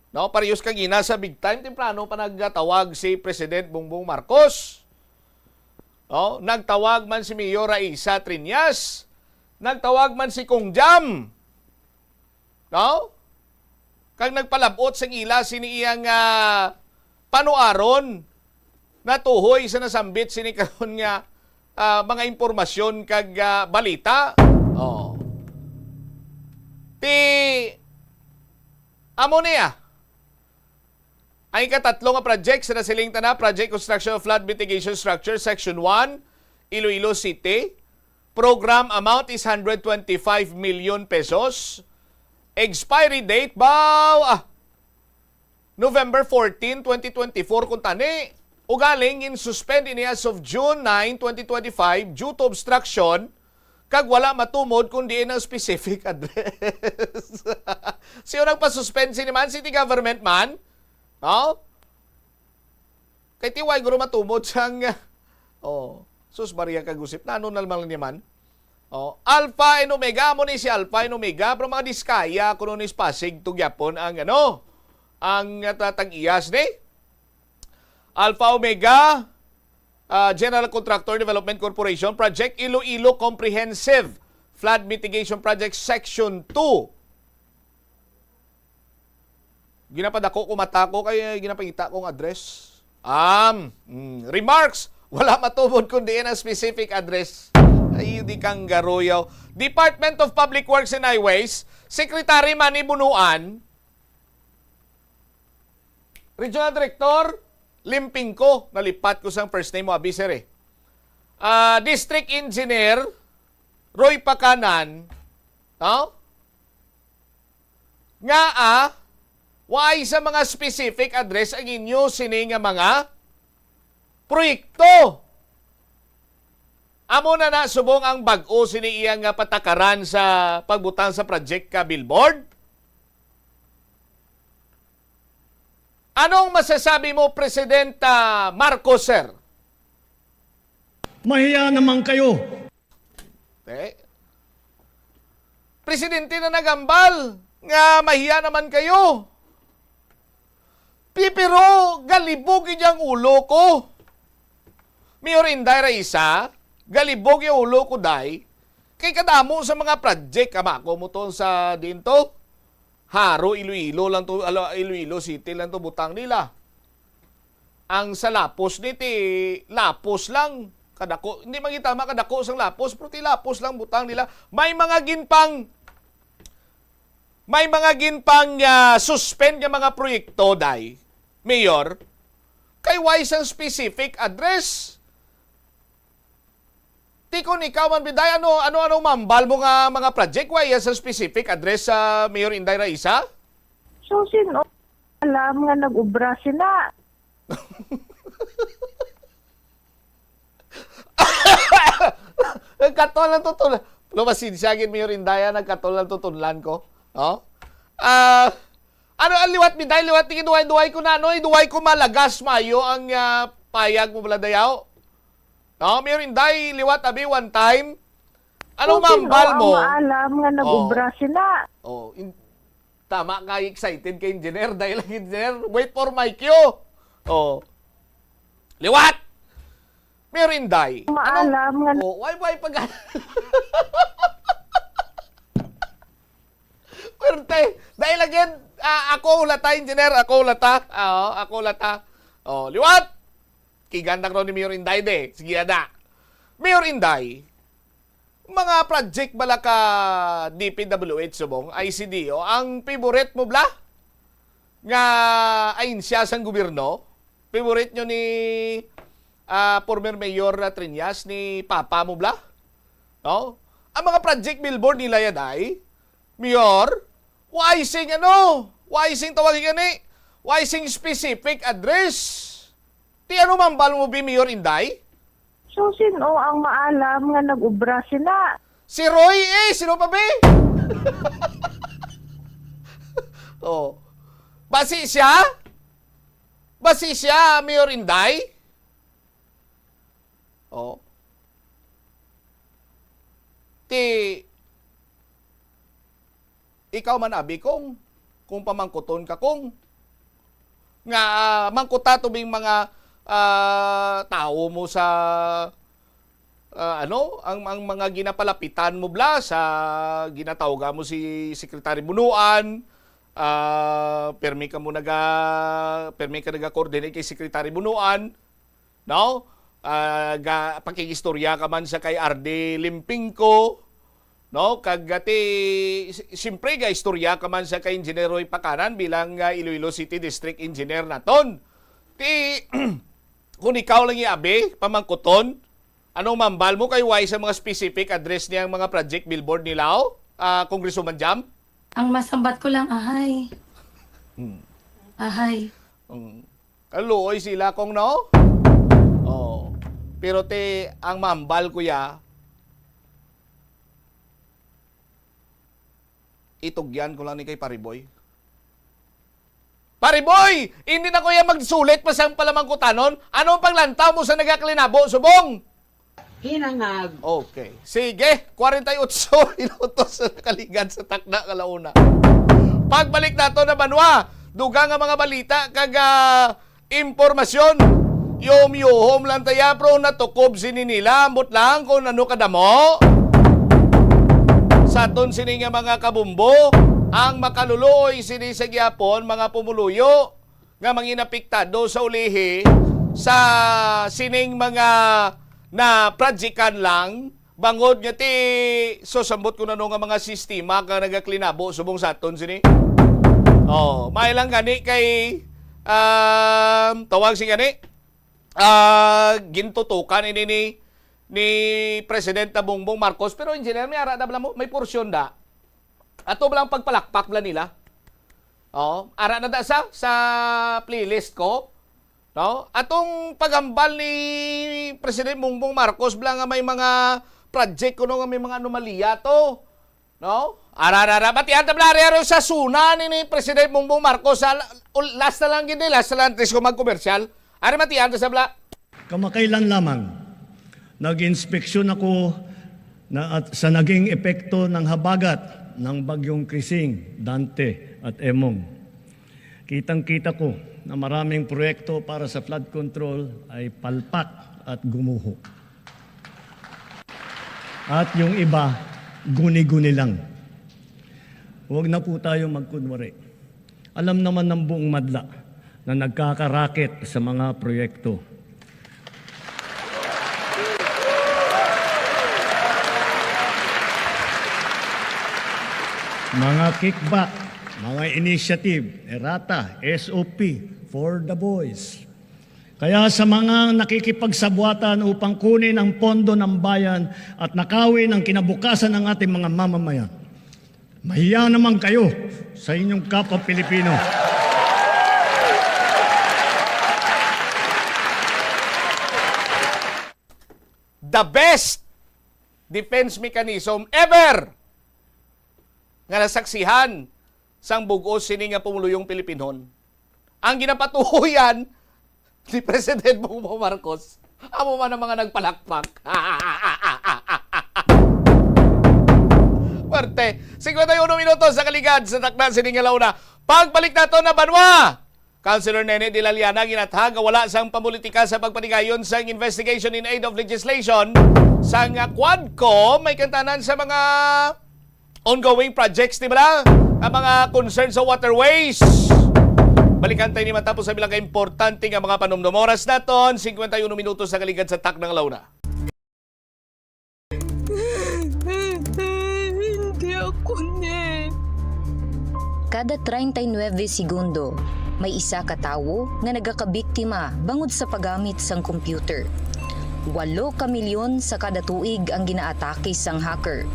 S2: No? Parehas kagina sa big time, temprano pa nagtawag si President Bongbong Marcos. No? Nagtawag man si Mayor Raisa Triñas. Nagtawag man si Kong Jam. No? Kag nagpalabot sa ila siniiyang panuaron na tuhoy sa nasambit sini karon nga mga impormasyon kag balita. Amo niya. Ang ikatatlo nga project sa nasiling tana, Project Construction of Flood Mitigation Structure, Section 1, Iloilo City. Program amount is 125 million pesos. Expiry date, November 14, 2024 kung tani. Ugaling in suspend ini as of June 9, 2025 due to obstruction kag wala matumod kundi ang specific address. Siyo nagpa-suspend man city government man. Kay tiway guro matumod sang sus Maria kagusip nano nalmal ni man. Alpha and Omega mo ni si Alpha and Omega pero mga diskaya kuno ni Pasig tugyapon ang ang tatag-iyas ni Alpha Omega General Contractor Development Corporation Project Iloilo Comprehensive Flood Mitigation Project Section 2. Ginapadako ko mata ko kay ginapangita kong address. Remarks, wala matubod kundi ang specific address. Ay, di kang garoyaw. Department of Public Works and Highways, Secretary Manny Bunuan, Regional Director Limping ko, nalipat ko sang first name mo, abiser District Engineer Roy Pakanan, why sa mga specific address ang inyo sini nga mga proyekto. Amo na subong ang bag-o sini iyang patakaran sa pagbutang sa project ka billboard. Anong masasabi mo, Presidenta Marcos, sir?
S6: Mahiya naman kayo.
S2: Presidente na nagambal nga mahiya naman kayo. Pero galibog yung ulo ko. Mayor Inday Raisa, galibog yung ulo ko, day. Kay kadamo sa mga project, kamako mo to sa dinto. Haro, Iloilo lang to, Iloilo City lang to butang nila. ang sa lapos ni ti lapos lang kadako, hindi magitama kadako sang lapos, pero ti lapos lang butang nila. May mga ginpang suspend nga mga proyekto day, Mayor, kay wise ang specific address. Tikon ikaw man biday, ano mambal mo nga mga project, why sa specific address sa Mayor Inday Raisa?
S6: So, sino alam nga nag-ubra sila?
S2: Nagkatol ang tutulan. Lumasinsiyagin Mayor Indaya, nagkatol ang tutulan ko. Oh? Ano ang liwat biday? Liwat tingin duway ko na, duway ko malagas mayo ang payag mo pala dayaw. No, Mayor Inday, liwat abi one time. Anong mambal mo?
S6: Sino ang maalam nga nag-ubra sila?
S2: Oh, tama ka, excited ka, engineer. Dahil ang engineer, wait for my cue. Oh. Liwat! Mayor Inday.
S6: Maalam nga
S2: Oh, why pag... Pwerte, dahil again, ako ulata, engineer, ako ulata. Ako ulata. Oh, liwat! Kigandang ron ni Mayor Inday de. Sige, ada. Mayor Inday, mga project bala ka DPWH subong, ICDO, ang favorite mo bla? Nga ayin siya sang gobyerno? Favorite nyo ni former Mayor Triñas, ni Papa mo bla? No? Ang mga project billboard nila yan ay, Mayor, wising tawagin gani, wising specific address. Ti ano mambal mo bi Mayor Inday?
S6: So, sino ang maalam nga nag-ubra sila?
S2: Si Roy sino pa ba? Oh. Basi siya, Mayor Inday? Oh. Ikaw man abi kung pamangkuton ka kung nga mangkuta tubing mga tao mo sa ang mga ginapalapitan mo bla sa ginatawga mo si Secretary Bunuan, permi ka naga-coordinate kay Secretary Bunuan, no? Pakigistorya ka man sa kay RD Limpingko, no? Kagati siyempre ga istorya ka man sa kay Engineer Roy Pakanan bilang Iloilo City District Engineer naton. Kung ikaw lang iabi, pamangkuton, anong mambal mo kay wise sa mga specific address niyang mga project billboard nila, Congresswoman Jam?
S7: Ang masambat ko lang, ahay. Ahay.
S2: Kaluoy sila kung no? Oh. Pero ang mambal ko itugyan ko lang ni kay Pariboy. Pariboy! Hindi na kuya magsulit pa sang palamangkutanon. Anong panglantaw mo sa nagaklinabo, subong?
S8: Hinangag.
S2: Okay. Sige, 48 inutos sa kaligan sa takda kalauna. Pagbalik nato na banwa, duga nga mga balita kag impormasyon. Yom lang taya pro natukob sininila, ambot lang kung ano kadamo. Sa aton sini nga mga kabumbo, ang makaluluoy sini sa gyapon mga pumuluyo nga manginapiktado sa ulihi sa sining mga na projectan lang bangod nga ti sosambot ko na nga mga sistema ka nagaklinabo subong sa aton sini. Oh, may lang gani kay tawag si gani gintutukan ini ni Presidente Bongbong Marcos, pero engineer may ara na mo may porsyon da. Ato lang pagpalakpak bla nila. Oh, ara na da sa playlist ko. No? Atong pagambal ni President Bongbong Marcos bla nga may mga project kuno nga may mga anomalya to. No? Ara batian tabla sa suna ni President Bongbong Marcos sa last na lang gid last na lang ko mag-commercial. Ari matian sa bla.
S9: Kamakailan lamang nag-inspeksyon ako sa naging epekto ng habagat ng bagyong Krising, Dante at Emong. Kitang-kita ko na maraming proyekto para sa flood control ay palpak at gumuho. At yung iba, guni-guni lang. Huwag na po tayo magkunwari. Alam naman ng buong madla na nagkakaraket sa mga proyekto. Mga kickback, mga initiative, errata, SOP for the boys. Kaya sa mga nakikipagsabwatan upang kunin ang pondo ng bayan at nakawin ang kinabukasan ng ating mga mamamayan, mahiya naman kayo sa inyong kapwa Pilipino.
S2: The best defense mechanism ever nga nasaksihan sang bugos sini nga pumuluyong Pilipinon. Ang ginapatuhuyan ni President Bongbong Marcos, amo man ang mga nagpalakpak. Parte, 51 minutos sa kaligad sa takna sini nga launa. Pagbalik nato na Banwa, Councilor Nene de la Liana ginatag wala sang pamolitika sa pagpanigayon sang investigation in aid of legislation sang Quadco may kantanan sa mga ongoing projects, di ba? Ang mga concerns sa waterways. Balikan tayo ni matapos sa bilang ka-importante nga mga panumdum. Oras naton, 51 minutos sa kaligad sa tak ng launa.
S7: Hindi ako ne.
S10: Kada 39 segundo, may isa ka tawo nga nagakabiktima bangod sa paggamit sang computer. 8 ka milyon sa kada tuig ang ginaatake sang hacker.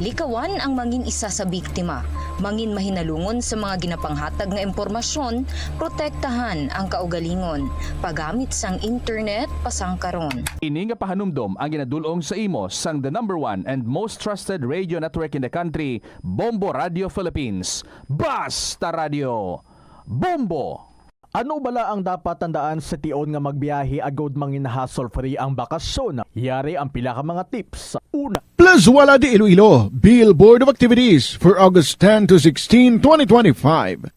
S10: Likawan ang mangin isa sa biktima, mangin mahinalungon sa mga ginapanghatag nga impormasyon, protektahan ang kaugalingon, paggamit sang internet pasang karon.
S11: Ini nga pahanumdom ang ginadulong sa imo sang the #1 and most trusted radio network in the country, Bombo Radio Philippines. Basta Radio! Bombo!
S12: Ano bala ang dapat tandaan sa tion nga magbiyahe agod mangin hassle-free ang bakasyon? Yari ang pila ka mga tips. Una,
S13: Plazuela de Iloilo, Billboard of Activities for August 10 to 16, 2025.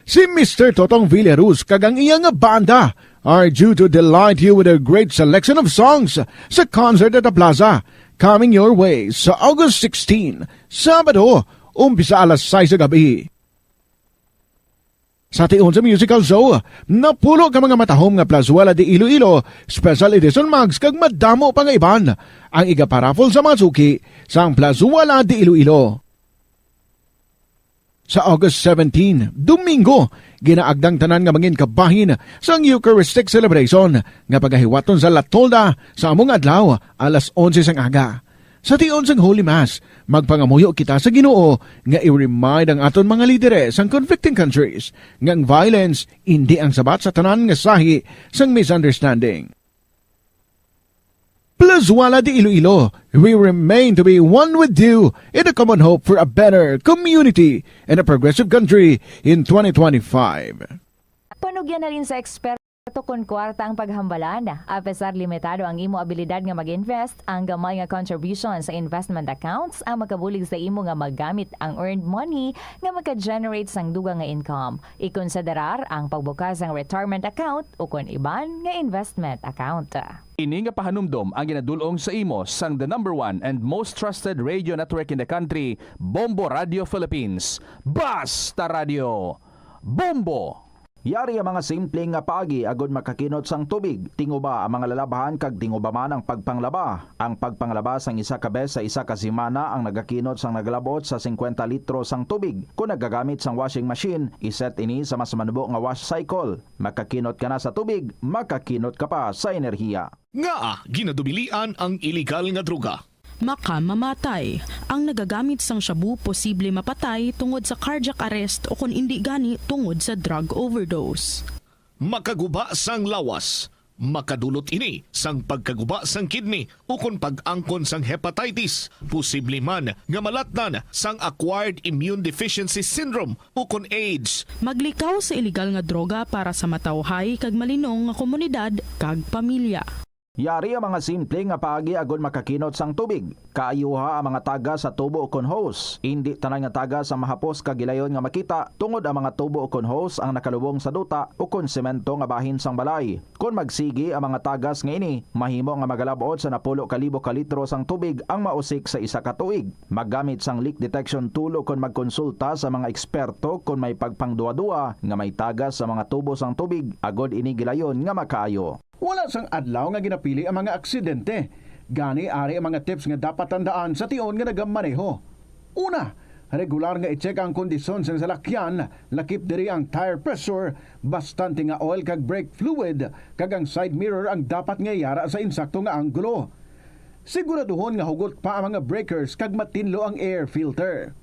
S13: Si Mr. Totong Villaruz kagang iyang banda are due to delight you with a great selection of songs sa concert at the plaza coming your way sa August 16, Sabado, umpisa alas 6 sa gabi. Sa tion sa musical show, napulo ka mga matahom nga Plazuela de Iloilo Special Edition Mags kag madamo pa nga iban ang igaparafol sa mga suki sa Plazuela de Iloilo. Sa August 17, Domingo, ginaagdang tanan nga mangin kabahin sa Eucharistic Celebration nga pagahiwaton sa La Tolda sa among adlaw alas 11 sang aga. Sa tion sang Holy Mass, magpangamuyo kita sa Ginoo nga i-remind ang aton mga lideres sang conflicting countries nga ang violence hindi ang sabat sa tanan nga sahi sang misunderstanding. Plazuela de Iloilo, we remain to be one with you in a common hope for a better community and a progressive country in 2025.
S14: Panugyan na rin sa eksperto kung kwarta ang paghambalan. Apesar limitado ang imo abilidad nga mag-invest, ang gamay nga contribution sa investment accounts ang makabulig sa imo nga maggamit ang earned money nga maka-generate sang dugang nga income. Ikonsiderar ang pagbukas ng retirement account o kung iban nga investment account.
S11: Ini nga pahanumdom ang ginadulong sa imo sang the #1 and most trusted radio network in the country, Bombo Radio Philippines. Basta Radio! Bombo!
S12: yari ang mga simpleng nga paagi agod makakinot sang tubig. Tinguba ang mga lalabahan kag tinguba man ang pagpanglaba. Ang pagpanglaba sang isa ka bes sa isa ka semana ang nagakinot sang naglabot sa 50 litro sang tubig. Kung nagagamit sang washing machine, iset ini sa mas manubo nga wash cycle. Makakinot ka na sa tubig, makakinot ka pa sa enerhiya.
S15: Nga, ginadubilian ang iligal nga droga.
S16: Makamamatay. Ang nagagamit sang shabu posible mapatay tungod sa cardiac arrest o kung hindi gani tungod sa drug overdose.
S15: Makaguba sang lawas. Makadulot ini sang pagkaguba sang kidney o kung pag-angkon sang hepatitis. Posible man nga malatnan sang acquired immune deficiency syndrome o kung AIDS.
S16: Maglikaw sa iligal nga droga para sa matawhay kag malinong nga komunidad kag pamilya.
S12: Yari ang mga simple nga paagi agod makakinot sang tubig. Kaayuha ang mga taga sa tubo o kon hose. Hindi tanan nga taga sa mahapos kagilayon nga makita tungod ang mga tubo o kon hose ang nakalubong sa duta o kon semento nga bahin sang balay. Kung magsigi ang mga tagas nga ini, mahimo nga magalabot sa 10,000 ka litro sang tubig ang mausik sa isa ka tuig. Maggamit sang leak detection tool o kon magkonsulta sa mga eksperto kung may pagpangduwa-duwa nga may tagas sa mga tubo sang tubig agod ini gilayon nga makaayo.
S13: Wala sang adlaw nga ginapili ang mga aksidente. Gani ari ang mga tips nga dapat tandaan sa tion nga nagamaneho. Una, regular nga i-check ang kondisyon sa salakyan, lakip diri ang tire pressure, bastante nga oil kag brake fluid, kag ang side mirror ang dapat nga yara sa insakto nga anggulo. Siguraduhon nga hugot pa ang mga breakers kag matinlo ang air filter.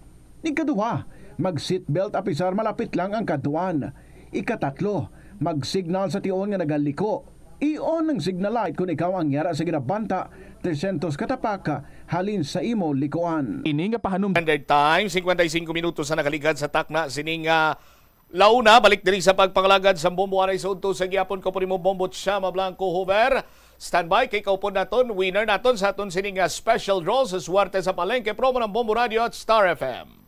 S13: Ikaduha, mag-seatbelt apisar malapit lang ang kaduan. Ikatatlo, mag-signal sa tion nga nagaliko. I-on ang signal light kung ikaw ang yara sa ginabanta 300 katapaka halin sa imo likuan.
S2: Ini nga pahanum standard time 55 minutos sa nakaligad sa takna sining launa balik diri sa pagpangalagad sa bombo anay sa udto sa gihapon ko mo bombo Chama Blanco Hover. Standby kay kaupon naton winner naton sa aton sining special draw sa Suwerte sa Palengke promo ng Bombo Radio at Star FM.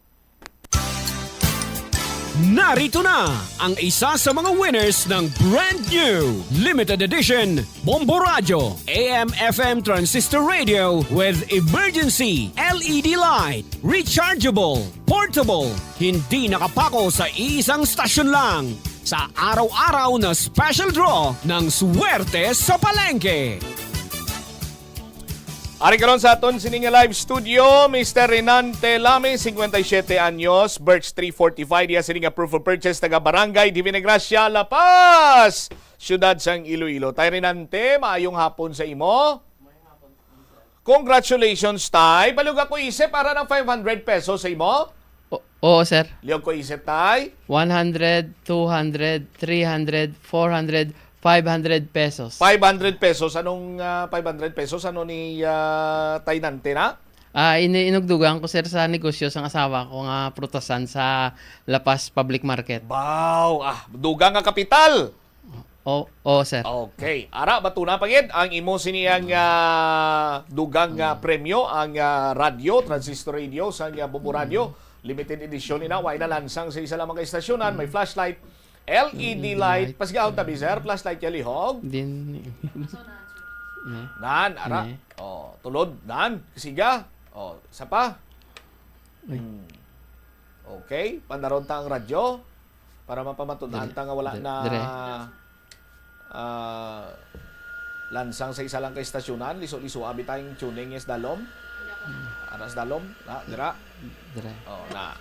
S17: Narito na ang isa sa mga winners ng brand new limited edition Bombo Radio AM/FM transistor radio with emergency LED light, rechargeable, portable, hindi nakapako sa isang stasyon lang sa araw-araw na special draw ng Suwerte sa Palengke.
S2: Ari karon sa aton sining live studio, Mr. Renante Lame, 57 anyos, Birch 345, diya sining proof of purchase taga Barangay Divina Gracia, La Paz, siyudad sang Iloilo. Tay Renante, maayong hapon sa imo. Congratulations, Tay. Balug ako isip para ng 500 pesos sa imo.
S4: Oo, sir.
S2: Liog ko isip, Tay.
S4: 100, 200, 300, 400, 500 pesos.
S2: 500 pesos. Anong 500 pesos? Ano ni Tay Nante na?
S4: Inugdugan ko, sir, sa negosyo sang asawa ko nga prutasan sa La Paz Public Market.
S2: Wow! Dugang nga kapital!
S4: Oo, sir.
S2: Okay. Ara, batuna pagid ang imo siniyang dugang premyo, ang radio, transistor radio, sa Bombo Radio. Limited edition ina. Why na lansang sa isa lamang ka istasyonan. May flashlight, LED light. Pasigaw tabi, sir. Flashlight ya lihog. Nan, ara. Tulod, nan. Kasiga. Isa pa. Okay. Pandaron ta ang radyo para mapamatunan ta nga wala na lansang sa isa lang ka istasyonan. Liso-liso abi tayong tuning is dalom. Aras dalom. Dira. Na.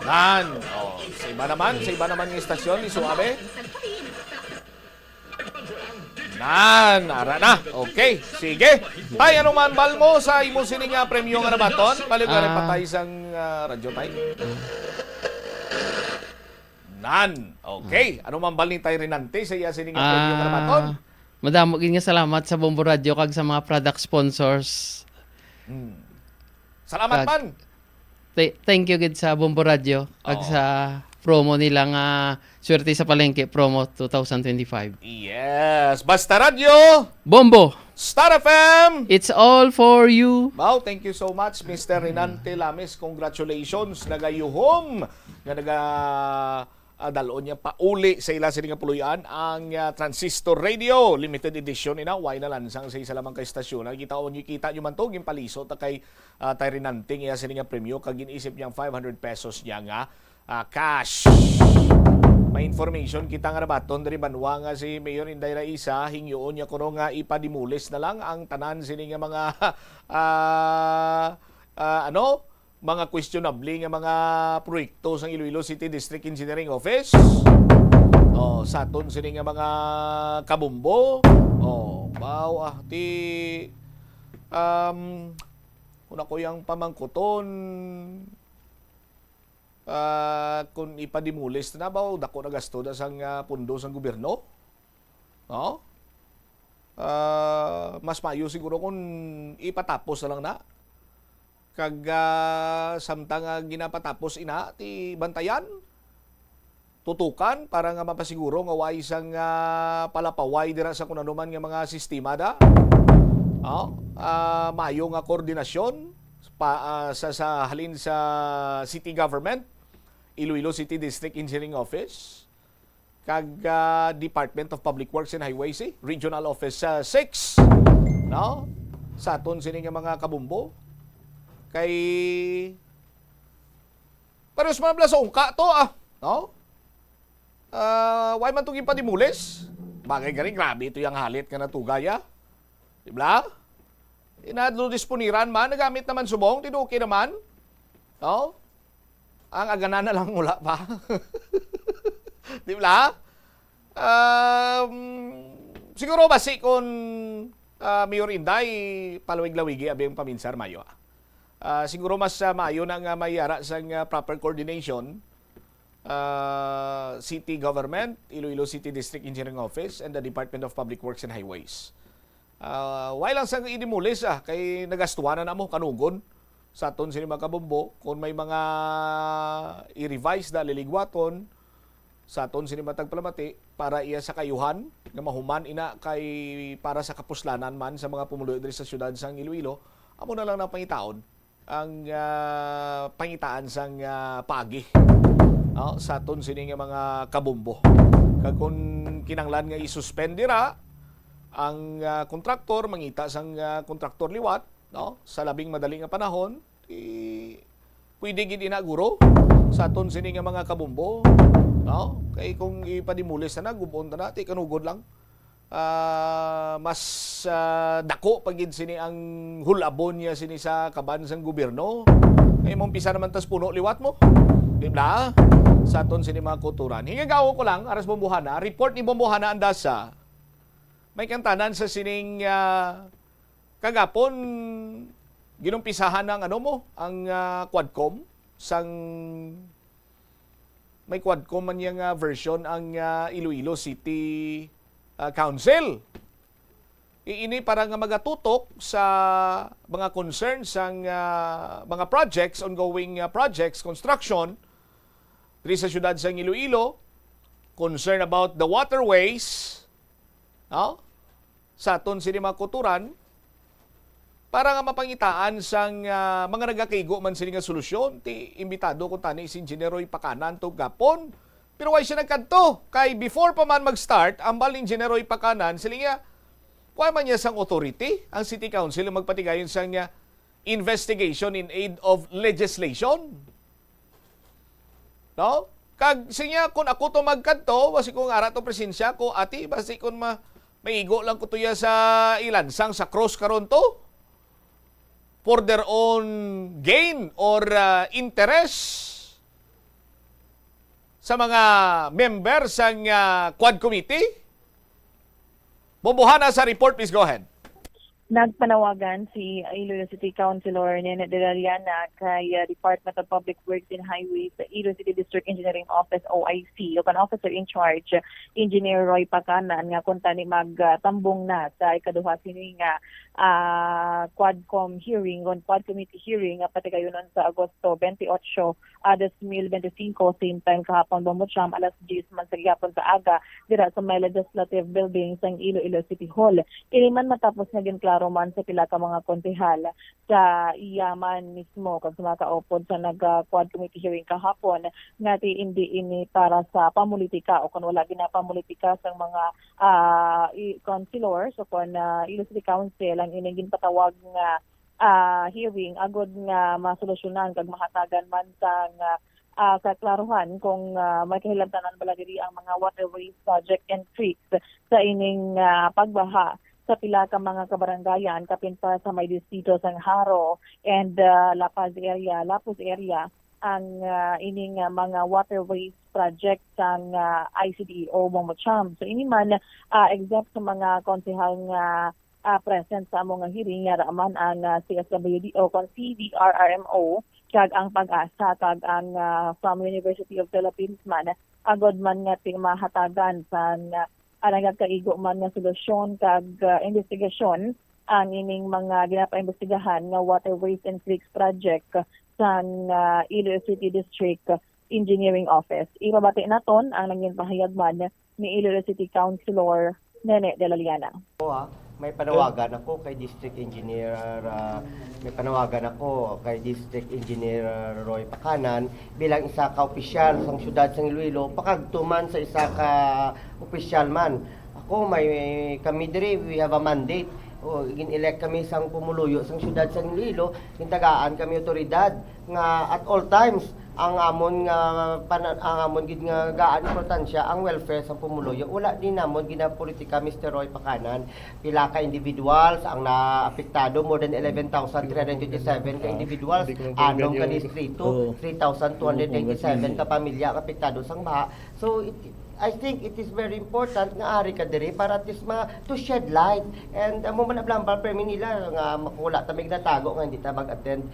S2: Nan. Sa iba naman yung istasyon, isuabe. Nan, ara na. Okay, sige. Tay, ano man bal mo sa imo sining premyo nga nabaton? Palig ka rin patay sang radyo, tay. Nan. Okay. Ano man bal ni Tay Renante sa iya sining premyo nga nabaton?
S4: Madamo gid nga salamat sa Bombo Radio kag sa mga product sponsors.
S2: Salamat man.
S4: Thank you gid sa Bombo Radio kag sa promo nila nga Suwerte sa Palengke promo 2025.
S2: Yes, Basta Radio,
S4: Bombo,
S2: Star FM.
S4: It's all for you.
S2: Wow, thank you so much Mr. Renante Lames. Congratulations, nagayuhom nga dalon niya pauli sa ila sining puluyan ang transistor radio limited edition ina why na lansang sa isa lamang ka istasyon. Kita niyo man to gimpaliso ta kay Tay Renante nga sining premyo kag ginisip niyang 500 pesos niya nga cash. May information kita nga nabaton diri banwa nga si Mayor Inday Raisa hingyoon niya kuno nga ipadimulis na lang ang tanan sining mga mga questionable nga mga proyekto sa Iloilo City District Engineering Office. Sa aton sining nga mga kabumbo. Kung ako yung pamangkuton kung ipadimulis na ba dako na gasto na sang pundo sang gobyerno. Mas mayo siguro kung ipatapos na lang na kag samtang ginapatapos ina ti bantayan tutukan para nga mapasiguro nga way isang palapaway dira sa kung ano man nga mga sistema da. Mayo nga koordinasyon sa halin sa city government, Iloilo City District Engineering Office, kag Department of Public Works and Highways, Regional Office 6, no? Sa aton sini nga mga kabumbo kay pares man sa ungka to no? Why man itong ipadimulis? Bagay galing, grabe ito yung halit ka na tugaya. Diba? Inadlo disponiran man, nagamit naman subong, tinuki naman. No? Ang agana na lang mula pa. Diba? Siguro basi kung Mayor Inday, palawig-lawigi abing paminsar mayo. Siguro mas maayo na nga mayara sa proper coordination city government, Iloilo City District Engineering Office, and the Department of Public Works and Highways. Why lang sa inimulis kay nagastuhan na mo kanugon sa aton sini mga kabumbo kung may mga i-revise na liligwaton sa aton sini matag palamati para iya sa kayuhan nga mahuman ina kay para sa kapuslanan man sa mga pumuloy diri sa syudad sang Iloilo. Amo na lang na pangitaon ang pangitaan sang pagi sa aton sini nga mga kabumbo. Kag kung kinanglan nga isuspend dira ang kontraktor, mangita sang kontraktor liwat, no? Sa labing madali nga panahon, pwede gid inaguro sa aton sini nga mga kabumbo, no? Kay kung ipadimulis na gubon na ti kanugod lang. Mas dako pagid sini ang hulabon niya sini sa kaban sang gobyerno. Kay mong pisa naman tas puno liwat mo. Diba? Sa aton sini mga kulturan. Hingagaw ko lang aras Bombohana, report ni Bombohana Andasa. May kantanan sa sining kagapon ginumpisahan ng ang Quadcom sang may Quadcom man yung version ang Iloilo City Council. Iini para nga magatutok sa mga concerns sang mga projects, ongoing projects, construction diri sa syudad sang Iloilo, concern about the waterways, no? Sa aton sini mga kulturan para nga mapangitaan sang mga nagakaigo man sini nga solusyon ti imbitado ko tani si Engineer Roy Pakanan to gapon pero why siya nagkanto kay before pa man mag-start ambal ni Engineer Roy Pakanan sila nga why man niya sang authority ang City Council magpatigayon sang investigation in aid of legislation, no? Kag siya kung ako to magkanto basi kung ara to presensya ko ati basi kung maigo lang ko tuya sa ilansang sa cross karon to for their own gain or interest sa mga members ng Quad Committee. Bombohana sa report, please go ahead.
S6: Nagpanawagan si Iloilo City Councilor Nene de Lariana kay Department of Public Works and Highways sa Iloilo City District Engineering Office OIC o kan officer in charge Engineer Roy Pakanan nga kung tani magtambong na sa ikaduha sini nga Quadcom hearing on Quad Committee hearing pati kayo nun sa Agosto 28 2025 same time kahapon Bombocham alas 10 man sa gihapon sa aga dira sa may legislative building sa Iloilo City Hall. Ini man matapos nga ginklaro man sa pila ka mga kontehal sa iyaman mismo kung sumakaupod sa nag-Quad Committee hearing kahapon nga hindi ini para sa pamulitika o kung wala ginapamulitika sa mga councilors o kung Iloilo City Council ang iniging patawag nga hearing agod nga masolusyonan kag mahatagan man sa kaklaruhan kung may kahilabtanan bala diri ang mga waterways project and creeks sa ining pagbaha sa pila ka mga kabarangayan kapin pa sa may distrito sang Haro and Lapuz area ang ining mga waterways project sang ICDO Bombocham. So ini man except sa mga konsehal nga present sa mga hearing nga raman ang CSWDO kon CDRRMO kag ang pag-asa kag ang from University of Philippines man agod man nga ting mahatagan sa nagkaigo man nga solusyon kag investigasyon ang ining mga ginapaimbestigahan nga waterways and creeks project sa Iloilo City District Engineering Office. Ibabati naton ang naging pahayagman ni Iloilo City Councilor Nene de la Liana.
S18: May panawagan ako kay District Engineer District Engineer Roy Pacanan bilang isa ka opisyal sa syudad sang Iloilo pakagtuman sa isa ka opisyal man. Ako kami diri we have a mandate. Gin-elect kami sang pumuluyo sang syudad sang Iloilo, gintagaan kami otoridad nga at all times ang amon gid nga gaan importansya ang welfare sa pumuluyo. Wala din namon ginapolitika Mr. Roy Pacanan pila ka individuals ang naapektado, more than 11,327 ka individuals, anong ka distrito 3,297 ka pamilya apektado sang baha. So I think it is very important nga ari ka diri para at least to shed light and mo man ablambal permi nila nga makula ta mig natago nga hindi ta mag-attend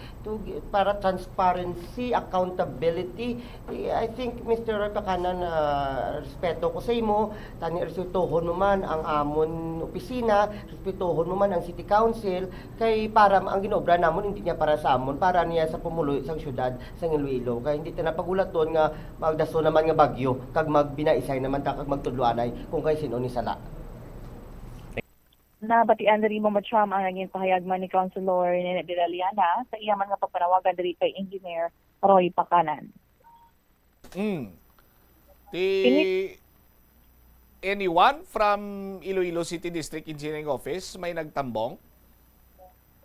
S18: para transparency, accountability. I think Mr. Roy Pacanan, respeto ko sa imo, tani respetuhon mo man ang amon opisina, respetuhon mo man ang City Council kay para ang ginobra namon hindi niya para sa amon, para niya sa pumuloy sang syudad sang Iloilo. Kay hindi ta napagulaton nga magdaso naman nga bagyo kag magbinaisay naman ta kag magtudloanay kung kay sino ni sala.
S6: Nabatian diri mo matram ang naging pahayagman ni Councilor Nene de la Liana sa iya man nga pagpanawagan diri kay Engineer Roy Pacanan.
S2: Anyone from Iloilo City District Engineering Office may nagtambong?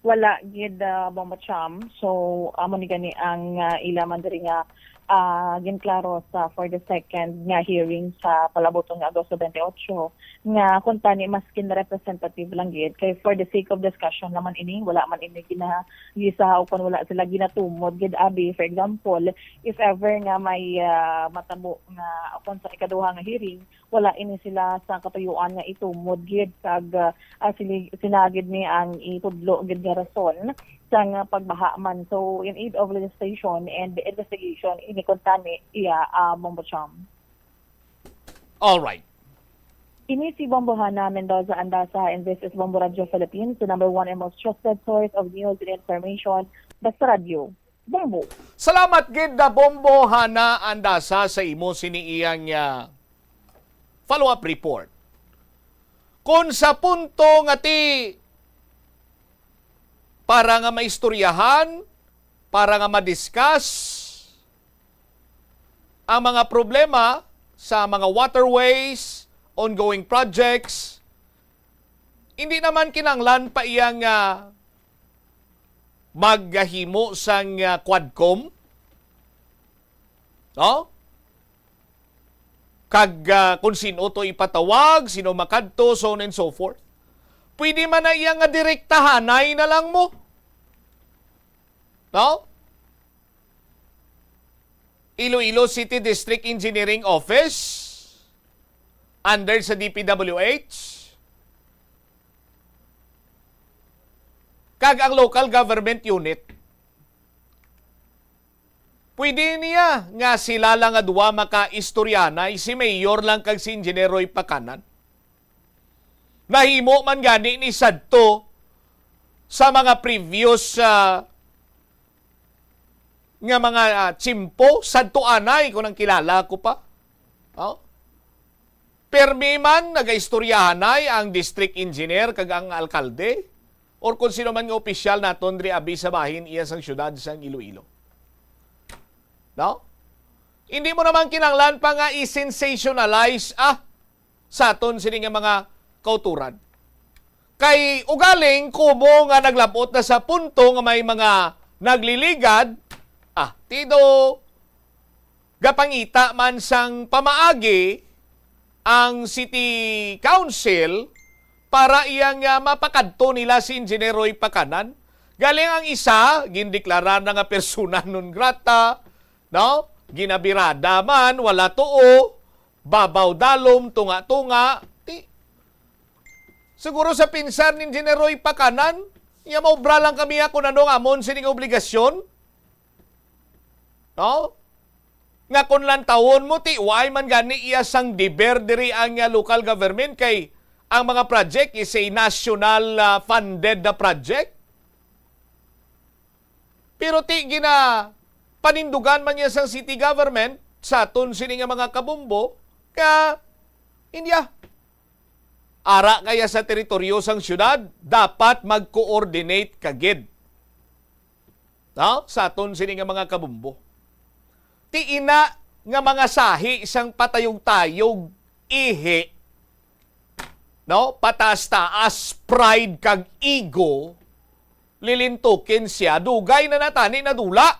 S6: Wala gid bomba cham, so amo ni gani ang ilaman diri nga ginklaro sa for the second nga hearing sa palaboton nga Agosto 28 nga kung tani maskin representative lang gid kay for the sake of discussion naman ini wala man ini ginagisa o kung wala sila ginatumod gid abi. For example, if ever nga may matabo nga kung sa ikaduha nga hearing wala ini sila sa katuyuan nga itumod gid kag sinagid ni ang itudlo gid nga rason sang pagbaha man. So in aid of legislation and the investigation inikontani iya Bombo Cham.
S2: All right.
S6: Ini si Bombo Hana Mendoza Andasa, and this is Bombo Radio Philippines, the number one and most trusted source of news and information. Basta Radio. Bombo.
S2: Salamat gid na Bombo Hana Andasa sa imo siniiyang follow-up report. Kung sa punto nga para nga maistoryahan, para nga madiscuss ang mga problema sa mga waterways, ongoing projects, hindi naman kinanglan pa iyang maghimo sang Quadcom, no? Kag kung sino to ipatawag, sino makadto, so on and so forth. Pwede man na iyang direktahanay na lang mo. No? Iloilo City District Engineering Office under sa DPWH. Kag ang local government unit. Pwede niya nga sila lang adwa maka-istoryanay, si Mayor lang kag si Engineer Roy Pacanan. Nahimo man gani ni sadto sa mga previous nga mga tsimpo, sadto anay kung ang kilala ko pa. Oh? Permi man nagaistoryahanay ang district engineer kag ang alkalde or kung sino man nga opisyal naton diri abi sa bahin iya sang syudad sang Iloilo. No? Hindi mo naman kinanglan pa nga i-sensationalize sa aton sini nga mga kauturan. Kay ugaling kumo nga naglabot na sa punto nga may mga nagliligad, tido gapangita man sang pamaagi ang City Council para iyang mapakadto nila si Engineer Roy Pacanan. Galing ang isa, gindeklara na nga persona non grata, no? Ginabirada man, wala tuo, babaw dalom, tunga-tunga. Siguro sa pinsan ni Engineer Roy Pacanan, iya maubra lang kami ako na nung amon sining obligasyon. No? Nga kung lang taon mo, why man gani iya sang deber diri ang local government kay ang mga project is a national funded na project. Pero panindugan man niya sa city government sa aton sini nga mga kabumbo ka India. Ara kaya sa teritoryo sang syudad dapat mag-coordinate kagid. No? Sa aton sini nga mga kabumbo. Ti ina nga mga sahi isang patayog-tayog ihi. No? Patas-taas pride kag ego lilintukin siya dugay na natani na dula.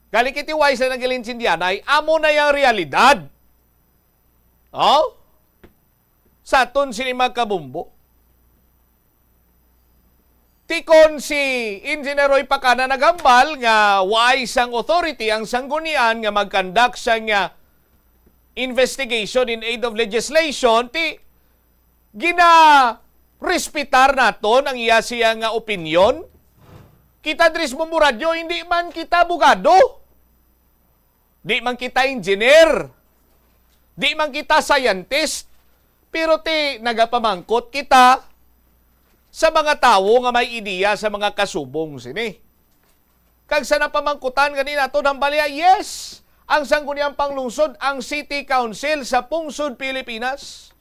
S2: Galing kitiway sa nagalinsindianay, amo na yung realidad. Oh? Sa aton sini magkabumbo. Tikon si Engineer Roy Pacana nagambal nga wise ang authority ang sanggunian nga mag-conduct sang investigation in aid of legislation ti gina-respitar naton ang iya siya nga opinion. Kita Dris Bomboradyo, hindi man kita abogado. Di man kita engineer. Di man kita scientist. Pero nagapamangkot kita sa mga tao nga may ideya sa mga kasubong sini. Kag sa napamangkutan ganina to ng balya, yes, ang sangguniang panglungsod, ang City Council sa Pungsod, Pilipinas,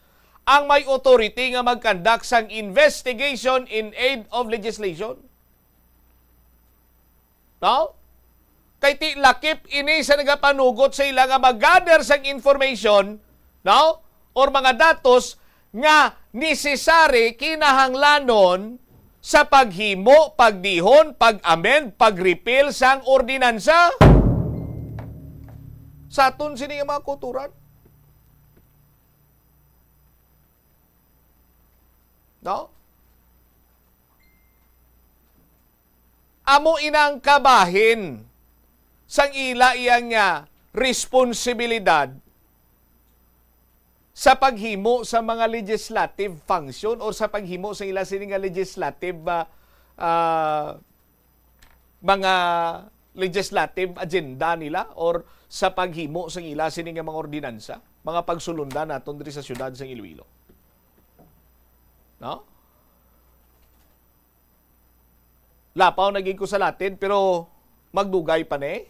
S2: ang may authority nga mag-conduct sang investigation in aid of legislation. No? Kay ti lakip ini sa nagapanugot sa ila nga mag-gather sang information, no? Or mga datos nga necessary kinahanglanon sa paghimo, pagdihon, pag-amend, pag-repeal sang ordinansa. Sa aton sini nga mga kulturan. No? Amo inang kabahin sang ila iyang responsibilidad sa paghimo sa mga legislative function o sa paghimo sa ila sini nga legislative mga legislative agenda nila or sa paghimo sa ila sini nga mga ordinansa, mga pagsulundan naton diri sa syudad sa Iloilo. No? Lapaw naging ko sa Latin pero magdugay pa ni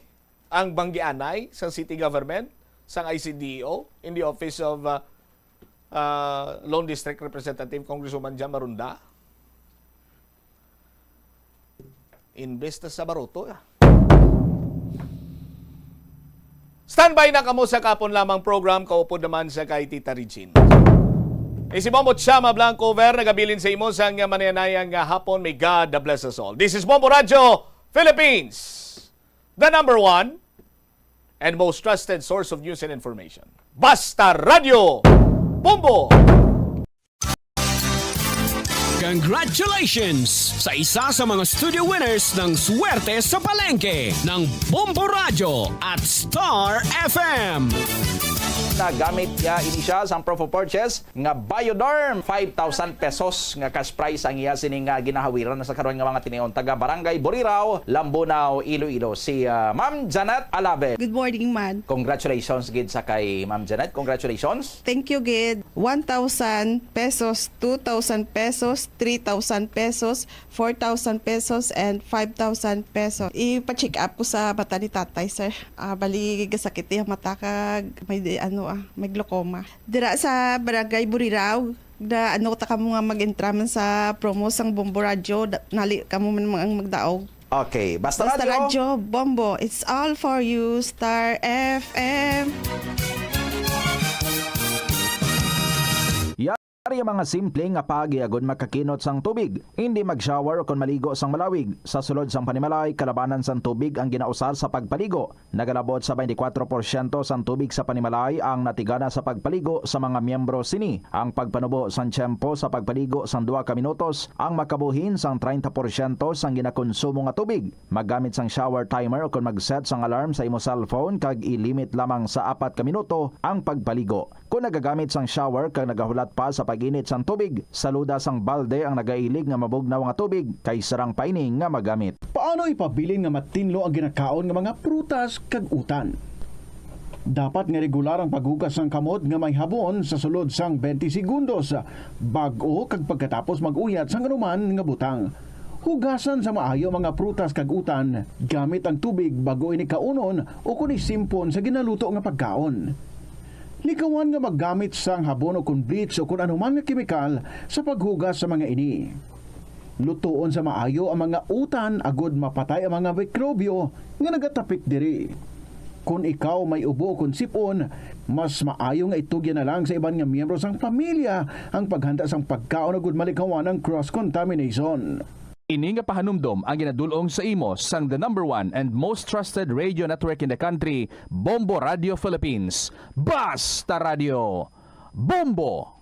S2: ang banggianay sa city government, sa ICDO, in the office of Lone District Representative Congresswoman Jan Marunda. Invest sa baroto. Standby na kamo sa kapon lamang program, kaupo naman sa kay Tita Regine. Si Bombo Chama Blanco Ver, nagabilin sa imo sang mananayang hapon. May God bless us all. This is Bombo Radio Philippines, the #1 and most trusted source of news and information. Basta Radio Bombo!
S17: Congratulations sa isa sa mga studio winners ng Swerte sa Palengke ng Bombo Radio at Star FM.
S12: Nagamit niya ini siya sang proof of purchase nga Bioderm 5,000 pesos nga cash prize ang iya sining ginahawiran sa karon nga mga tinion taga Barangay Borirao, Lambunaw, Iloilo, si Ma'am Janet Alave.
S19: Good morning, man.
S12: Congratulations gid sa kay Ma'am Janet. Congratulations.
S19: Thank you, gid. 1,000 pesos, 2,000 pesos, 3,000 pesos, 4,000 pesos, and 5,000 pesos. Ipa-check up ko sa mata ni tatay, sir. Bali gasakit yung mata kag may glaucoma. Dira sa Barangay Borirao, da ta kamo nga mag-entraman sa promo sang Bombo Radio, nali kamo man ang magdaog.
S12: Okay, Basta
S19: Radio Bombo, it's all for you, Star FM.
S12: Yung mga simple nga pagiagod makakinot sang tubig, hindi mag-shower o kung maligo sang malawig. Sa sulod sang panimalay, kalabanan sang tubig ang ginausar sa pagpaligo. Nagalabot sa 24% sang tubig sa panimalay ang natigana sa pagpaligo sa mga miyembro sini. Ang pagpanubo sang tiyempo sa pagpaligo sang 2 ka minutos ang makabuhin sang 30% sang ginakonsumo nga tubig. Maggamit sang shower timer o kung mag-set sang alarm sa imo cellphone kag ilimit lamang sa 4 ka minuto ang pagpaligo. Kung nagagamit sang shower kag nagahulat pa sa pag-init sang tubig, saluda sang balde ang nagailig nga mabugnaw nga tubig kay sarang paining nga magamit.
S13: Paano ipabilin nga matinlo ang ginakaon nga mga prutas kag utan? Dapat nga regular ang paghugas sang kamot nga may habon sa sulod sang 20 segundos bag-o kag pagkatapos mag-uyat sang anuman nga butang. Hugasan sa maayo mga prutas kag utan gamit ang tubig bago ini kaunon o kun isimpon sa ginaluto nga pagkaon. Likawan nga maggamit sang habon o kun bleach o kun anuman nga kemikal sa paghugas sa mga ini. Lutoon sa maayo ang mga utan agud mapatay ang mga mikrobyo nga nagatapik diri. Kung ikaw may ubo o kun sipon, mas maayo nga itugyan na lang sa iban nga miyembro sang pamilya ang paghanda sang pagkaon agud malikawan ng cross-contamination.
S11: Ini nga pahanumdom ang ginadulong sa imo sang the #1 and most trusted radio network in the country, Bombo Radio Philippines. Basta Radio! Bombo!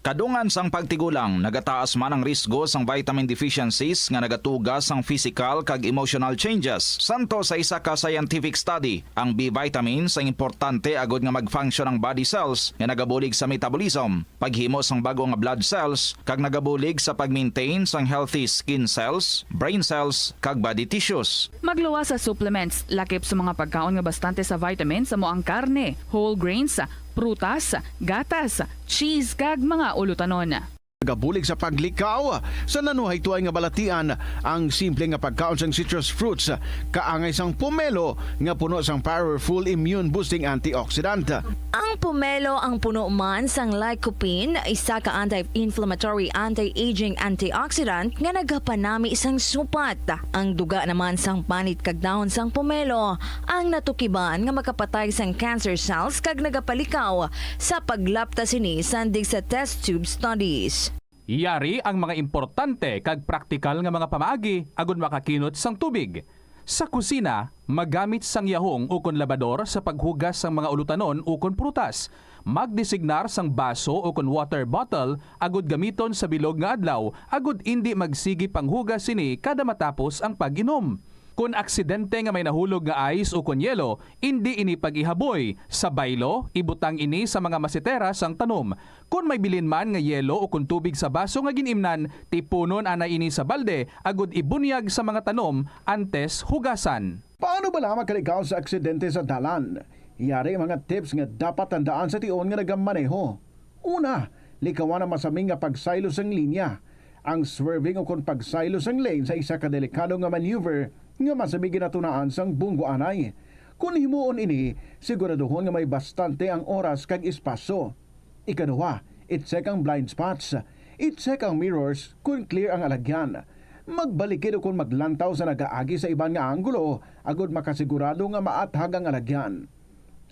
S12: Kadungan sang pagtigulang, nagataas man ang risgo sang vitamin deficiencies nga nagatugas sang physical kag emotional changes. Santo sa isa ka scientific study, ang B vitamins ang importante agud nga mag-function ang body cells nga nagabulig sa metabolism, paghimo sang bago nga blood cells, kag nagabulig sa pag-maintain sang healthy skin cells, brain cells, kag body tissues.
S20: Magluwas sa supplements, lakip sa mga pagkaon nga bastante sa vitamins sa moang karne, whole grains, prutas, gatas, cheese kag mga ulutanon.
S13: Nagabulig sa paglikaw sa nanuhay tuay nga balatian ang simple nga pagkaon sang citrus fruits kaangay sang pomelo nga puno sang powerful immune boosting antioxidant.
S21: Ang pomelo ang puno man sang lycopene, isa ka anti-inflammatory anti-aging antioxidant nga nagapanami isang supat. Ang duga naman sang panit kag dahon sang pomelo ang natukiban nga makapatay sang cancer cells kag nagapalikaw sa paglapta sini sandig sa test tube studies.
S11: Yari ang mga importante kag praktikal nga mga pamaagi agud makakinot sang tubig. Sa kusina, magamit sang yahong o kon labador sa paghugas sang mga ulutanon o kon prutas. Magdesignar sang baso o kon water bottle agud gamiton sa bilog nga adlaw agud indi magsigi panghugas sini kada matapos ang pag-inom. Kung aksidente nga may nahulog nga ice o kon yelo, hindi ini pag-ihaboy. Sa baylo, ibutang ini sa mga masitera sang tanom. Kung may bilin man nga yelo o kun tubig sa baso nga ginimnan, tipunon ana ini sa balde, agud ibunyag sa mga tanom antes hugasan.
S13: Paano ba lamang kalikaw sa aksidente sa dalan? Yari mga tips nga dapat tandaan sa tion nga nagamaneho. Una, likawan ang masaming nga pagsaylo sang linya. Ang swerving o kun pagsaylo sang lane sa isa ka delikado nga maneuver nga masabi ginatunaan sang bunggo anay. Kung himuon ini, siguraduhon nga may bastante ang oras kag espasyo. Ikaduha, i-check ang blind spots. I-check ang mirrors kung clear ang alagyan. Magbalikid o kung maglantaw sa nagaagi sa iban nga anggulo, agud makasigurado nga maathag ang alagyan.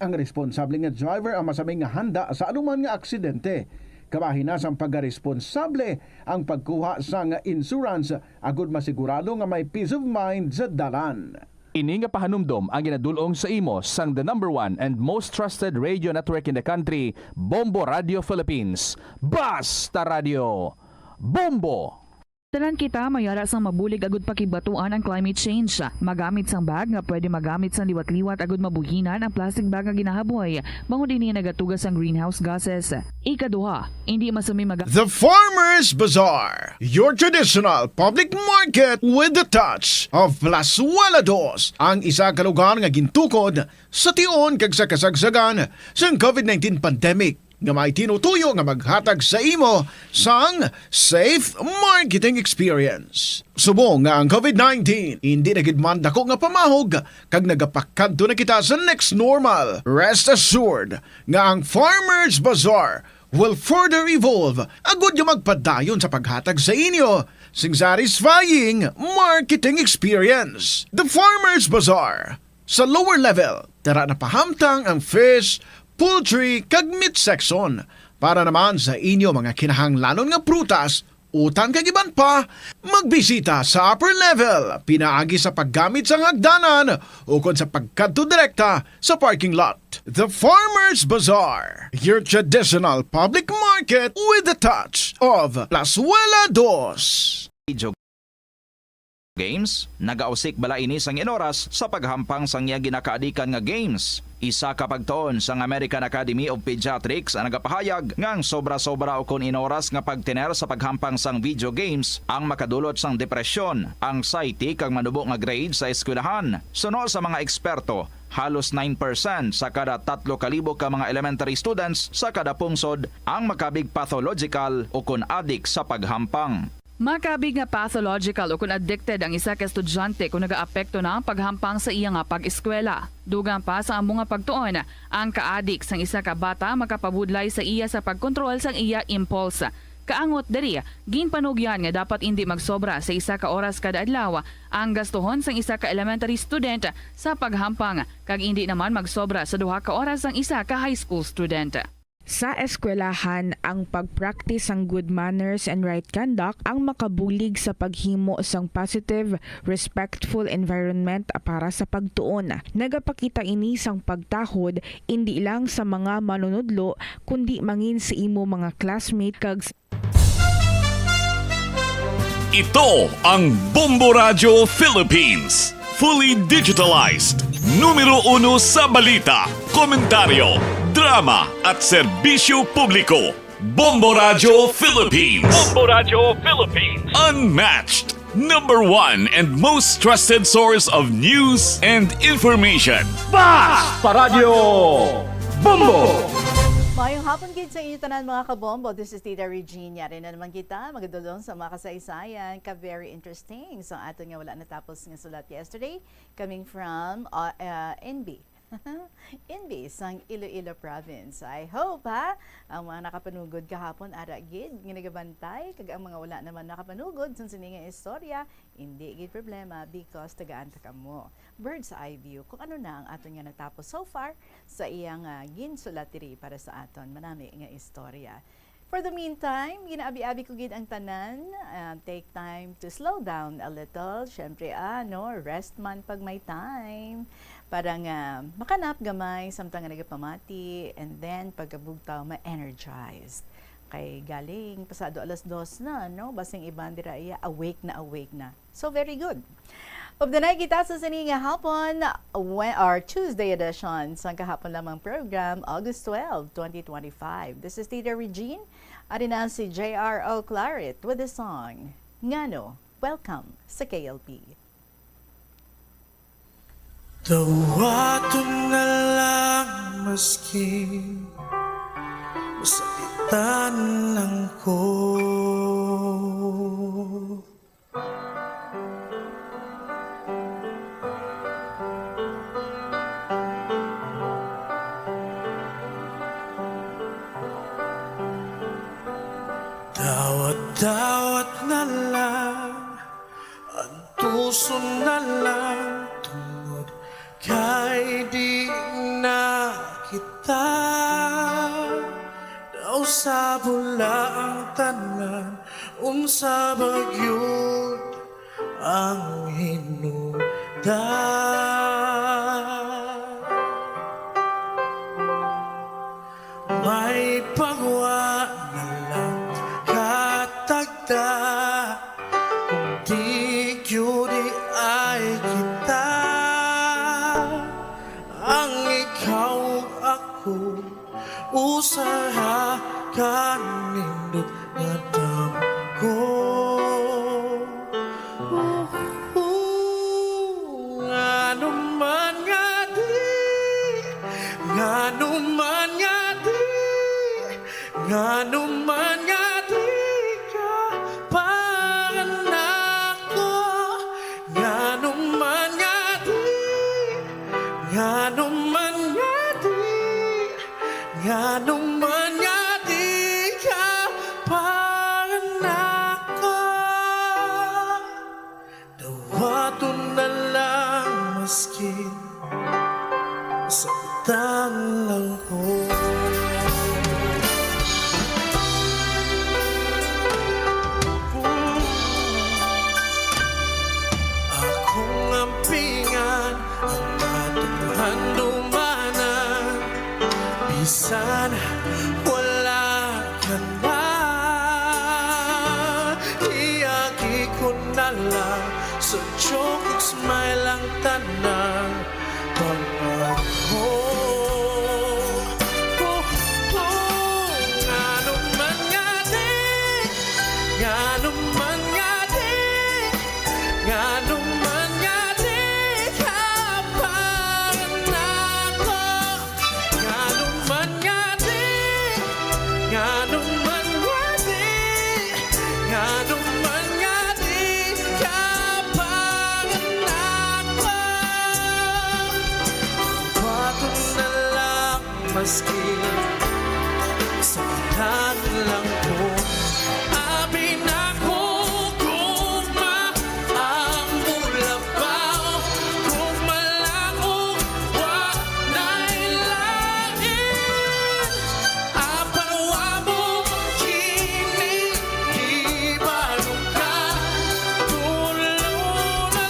S13: Ang responsable nga driver ang masaming nga handa sa anuman nga aksidente. Kabahin na sang pagkaresponsable ang pagkuha sa nga insurance agud masigurado nga may peace of mind sa dalan.
S11: Ini nga pahanumdom ang ginadulong sa imo sang the #1 and most trusted radio network in the country, Bombo Radio Philippines. Basta Radio! Bombo!
S20: Tanan kita mayara sang mabulig agud pakibatuan ang climate change. Magamit sang bag nga pwede magamit sang liwat-liwat agud mabuhinan ang plastic bag nga ginahaboy. Bangod ini nagatugas ang greenhouse gases. Ikaduha, hindi masumi
S13: The Farmers Bazaar, your traditional public market with the touch of Plazuela Dos, ang isa ka lugar nga gintukod sa tion kag sa kasagsagan sa COVID-19 pandemic nga may tinutuyo nga maghatag sa imo sang safe marketing experience. Subong nga ang COVID-19 hindi na gid man dako nga pamahog kag nagapakadto na kita sa next normal. Rest assured nga ang Farmers Bazaar will further evolve agud nga magpadayon sa paghatag sa inyo sing satisfying marketing experience. The Farmers Bazaar. Sa lower level, tara na pahamtang ang fish, poultry kag meat section para naman sa inyo mga kinahanglanon nga prutas, utan kag iban pa, magbisita sa upper level pinaagi sa paggamit sa hagdanan o kon sa pagkadto direkta sa parking lot. The Farmers Bazaar, your traditional public market with the touch of Plazuela Dos.
S12: Games, nagausik bala ini sang inoras sa paghampang sang iya ginakaadikan nga games. Isa ka pagtuon sang American Academy of Pediatrics ang nagapahayag ngang sobra-sobra o kon inoras nga pagtiner sa paghampang sang video games ang makadulot sang depresyon, anxiety kag manubo nga grade sa eskwelahan. Suno sa mga eksperto, halos 9% sa kada 3,000 ka mga elementary students sa kada pungsod ang makabig pathological o kon addict sa paghampang.
S20: Makabig nga pathological o kung addicted ang isa ka estudyante kung nagaapekto na ang paghampang sa iya nga pag-eskwela. Dugang pa sa among nga pagtuon, ang kaadik sang isa ka bata makapabudlay sa iya sa pagkontrol sang iya impulse. Kaangot diri, ginpanugyan nga dapat hindi magsobra sa isa ka oras kada adlaw ang gastuhon sang isa ka elementary student sa paghampang kag hindi naman magsobra sa 2 ka oras ang isa ka high school student.
S3: Sa eskwelahan, ang pagpractice ng good manners and right conduct ang makabulig sa paghimo sang positive, respectful environment para sa pagtuon. Nagapakita ini sang pagtahod hindi lang sa mga manunudlo kundi mangin sa imo mga classmate kag
S15: Ito ang Bombo Radio Philippines. Fully digitalized. Numero 1 sa balita, komentaryo, drama at serbisyo publiko. Bombo Radio Philippines. Bombo Radio Philippines. Unmatched. Number 1 and most trusted source of news and information.
S22: Basta Radio Bombo!
S23: Mayong hapon gid sa inyo tanan mga kabombo. This is Tita Regina. Rin na naman kita magadulong sa mga kasaysayan ka very interesting. So ato nga wala natapos nga sulat yesterday coming from NB. NB sang Iloilo Province. I hope ang mga nakapanugod kahapon ara gid ginagabantay kag ang mga wala naman nakapanugod sa sininga istorya hindi gid problema because tagaan ta kamo. Bird's eye view kung ano na ang aton nga natapos so far sa iyang ginsulatiri para sa aton manami nga istorya. For the meantime, ginaabi-abi ko gid ang tanan. Take time to slow down a little. Syempre, rest man pag may time. Para nga makanap gamay, samtang nga nagapamati, and then pagkabugtaw, ma-energized. Kay galing, pasado 2:00 na, no? Basing iban dira iya, awake na. So, very good. Of the night, kita sa sininga hapon, our Tuesday edition, sa kahapon lamang program, August 12, 2025. This is Tita Regine, at ina si J.R.O. Claret with the song, Ngano, welcome sa KLP.
S24: Tawaton na lang maski masakitan lang ko. Dawat na lang, antuso na lang, tungod kay di na kita. Daw sa bula ang tanan, unsa bagyod ang hinungdan. May pagwa na lang katagda, kung di gyudi ay kita. Ang ikaw ako, usaha kanindot na damgo. Ngano man nga di, ngano man nga di, ngano man nga di ka panganak ko. Ngano man nga di, ngano man nga di, ngano man nga di ka panganak ko. Dawaton na lang maski sakitan lang ko. Akong ampingan ang matuhan dumanan, bisan wala ka na. Iyagi ko na lang sa joke ug smile ang tanang pangako. Ngano man nga di, ngano man nga di, ngano man nga di ka panganak ko. Ngano man nga di, ngano man nga di, ngano man maski sabihan lang ko. Abi na ko kung maamula pa, kung malangong wanay lain. Aparwa mo kini ibalo ka, tulo na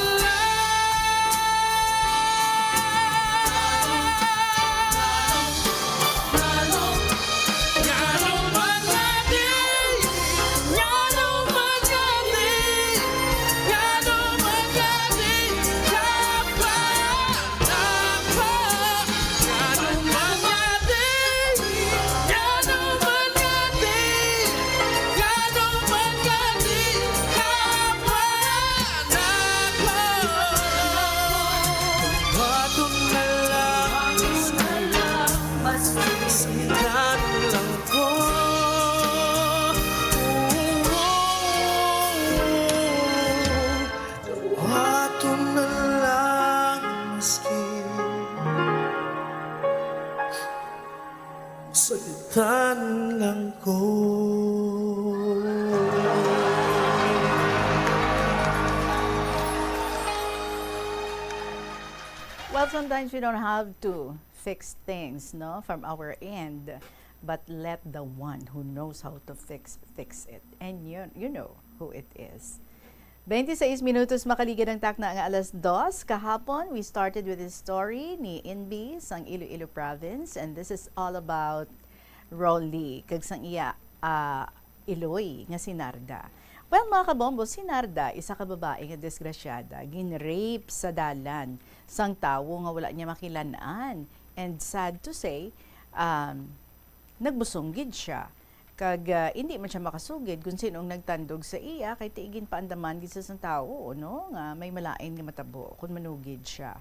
S24: sabitan lang ko.
S23: Well, sometimes we don't have to fix things, no, from our end, but let the one who knows how to fix it. And you know who it is. 26 minutos makaligan ang takna nga alas 2 kahapon. We started with the story ni Inbi sang Iloilo Province, and this is all about Rolly kag sang iya Iloy nga si Narda. Well, mga kabombo, si Narda isa ka babae nga disgrasyada, ginrape sa dalan sang tawo nga wala niya makilanaan, and sad to say nagbusunggid siya. Kag hindi man siya makasugid kung sinong nagtandog sa iya kay tiigin paandaman gid sa tao, no, nga may malain nga matabo kung manugid siya.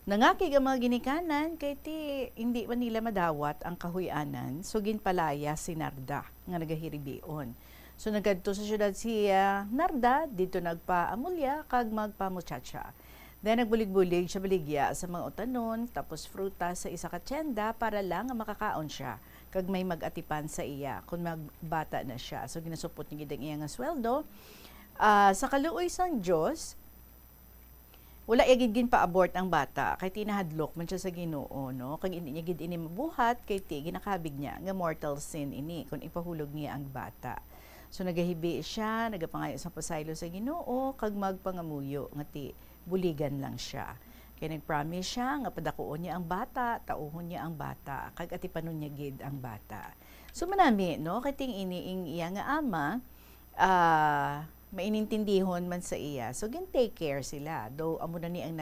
S23: Nangakig ang mga ginikanan kay ti hindi man nila madawat ang kahuyanan, so ginpalaya si Narda nga nagahiribion. So nagadto sa syudad si Narda, dito nagpaamulya kag magpamuchacha. Then nagbulig-bulig siya baligya sa mga utanon, tapos frutas sa isa ka tiyenda para lang nga makakaon siya. Kag may mag-atipan sa iya kung magbata na siya. So ginasupot niya gidang iya nga sweldo. Sa kaluoy sang Diyos, wala yagid gin pa-abort ang bata kay tinahadlok man siya sa Ginoo, no? Kag hindi niya gid ini mabuhat kay ti ginakabig niya nga mortal sin ini kung ipahulog niya ang bata. So nagahibi siya, nagapangayo sa pasaylo sa Ginoo kag magpangamuyo nga ti buligan lang siya. Kaya nag-promise siya nga padakuon niya ang bata, tauhon niya ang bata, kag atipanon niya gid ang bata. So manami, no, kay ting iniing iya nga ama, mainintindihon man sa iya. So gin take care sila. Though amo na ni ang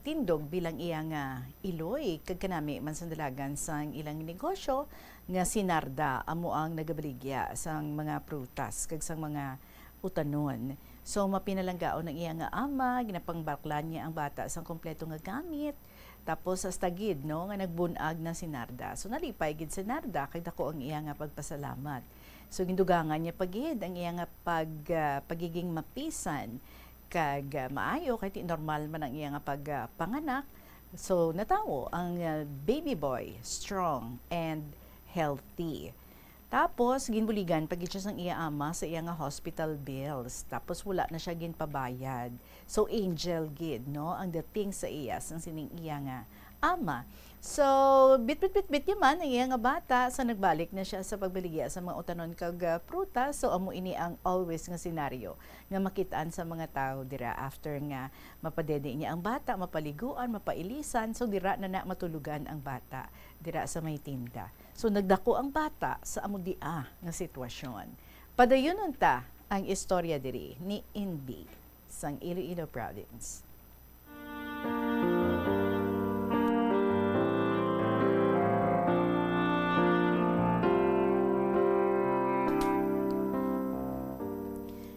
S23: tindog bilang iya nga Iloy, kag kanami man sa dalagan sang ilang negosyo nga si Narda amo ang nagabaligya sang mga prutas kag sang mga utanon. So mapinalanggaon ng iya nga ama, ginapangbaklan niya ang bata sang kompleto nga gamit. Tapos sa stagid, no, nga nagbunag na si Narda. So nalipay gid si Narda kay dako ang iya nga pagpasalamat. So gindugangan niya pagid ang iya nga pagiging mapisan kag maayo kay ti normal man ang iya nga pagpanganak. So natawo ang baby boy strong and healthy. Tapos, ginbuligan, pagit siya sang iya ama sa iya nga hospital bills. Tapos, wala na siya ginpabayad. So, angel gid, no? Ang dating sa iya, sang sining iya nga ama. So, bit yaman ang iya nga bata. So, nagbalik na siya sa pagbaligya sa mga utanon kag prutas. So, amo ini ang always nga senaryo nga makitaan sa mga tao dira after nga mapadede niya ang bata, mapaliguan, mapailisan. So, dira na matulugan ang bata dira sa may tinda. So nagdako ang bata sa amudia nga sitwasyon. Padayon ta ang istorya diri ni Inbi sang Iloilo Province.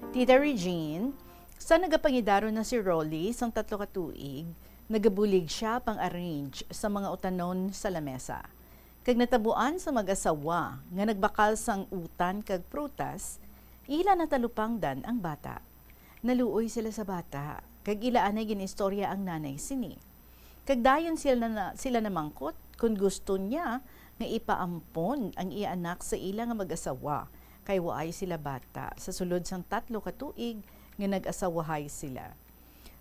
S23: Tita Regine, sa nagapangidaro na si Rolly sang 3 ka tuig, nagabulig siya pang-arrange sa mga utanon sa lamesa. Kag natabuan sa mag-asawa nga nagbakal sang utan kag prutas, ila natalupangdan ang bata. Naluoy sila sa bata, kag ilaan ay ginistorya ang nanay sini. Kag dayon sila na mangkot, kung gusto niya nga ipaampon ang iya anak sa ila nga mag-asawa kay waay sila bata sa sulod sang 3 ka tuig nga nag-asawahay sila.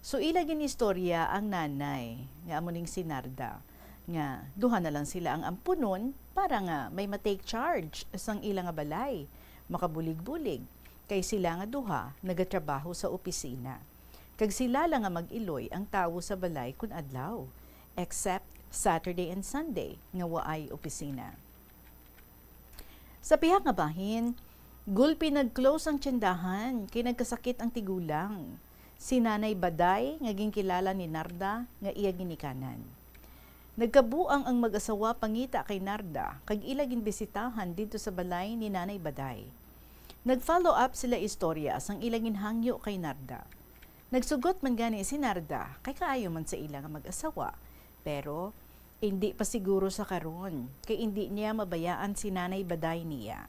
S23: So ila gin istorya ang nanay nga amo ning si Narda nga duha na lang sila ang ampunon para nga may matake charge sang ila nga balay, makabulig-bulig kay sila nga duha nagatrabaho sa opisina. Kag sila lang nga mag-iloy ang tawo sa balay kun adlaw, except Saturday and Sunday nga waay opisina. Sa pihak nga bahin, gulpi nag-close ang tyendahan kay nagkasakit ang tigulang. Si Nanay Baday nga ginkilala ni Narda nga iya ginikanan. Nagkabuang ang mag-asawa pangita kay Narda kag ila ginbisitahan dito sa balay ni Nanay Baday. Nag-follow up sila istorya sang ila ginhangyo kay Narda. Nagsugot man gani si Narda kay kaayo man sa ila nga mag-asawa, pero hindi pa siguro sa karon kay hindi niya mabayaan si Nanay Baday niya.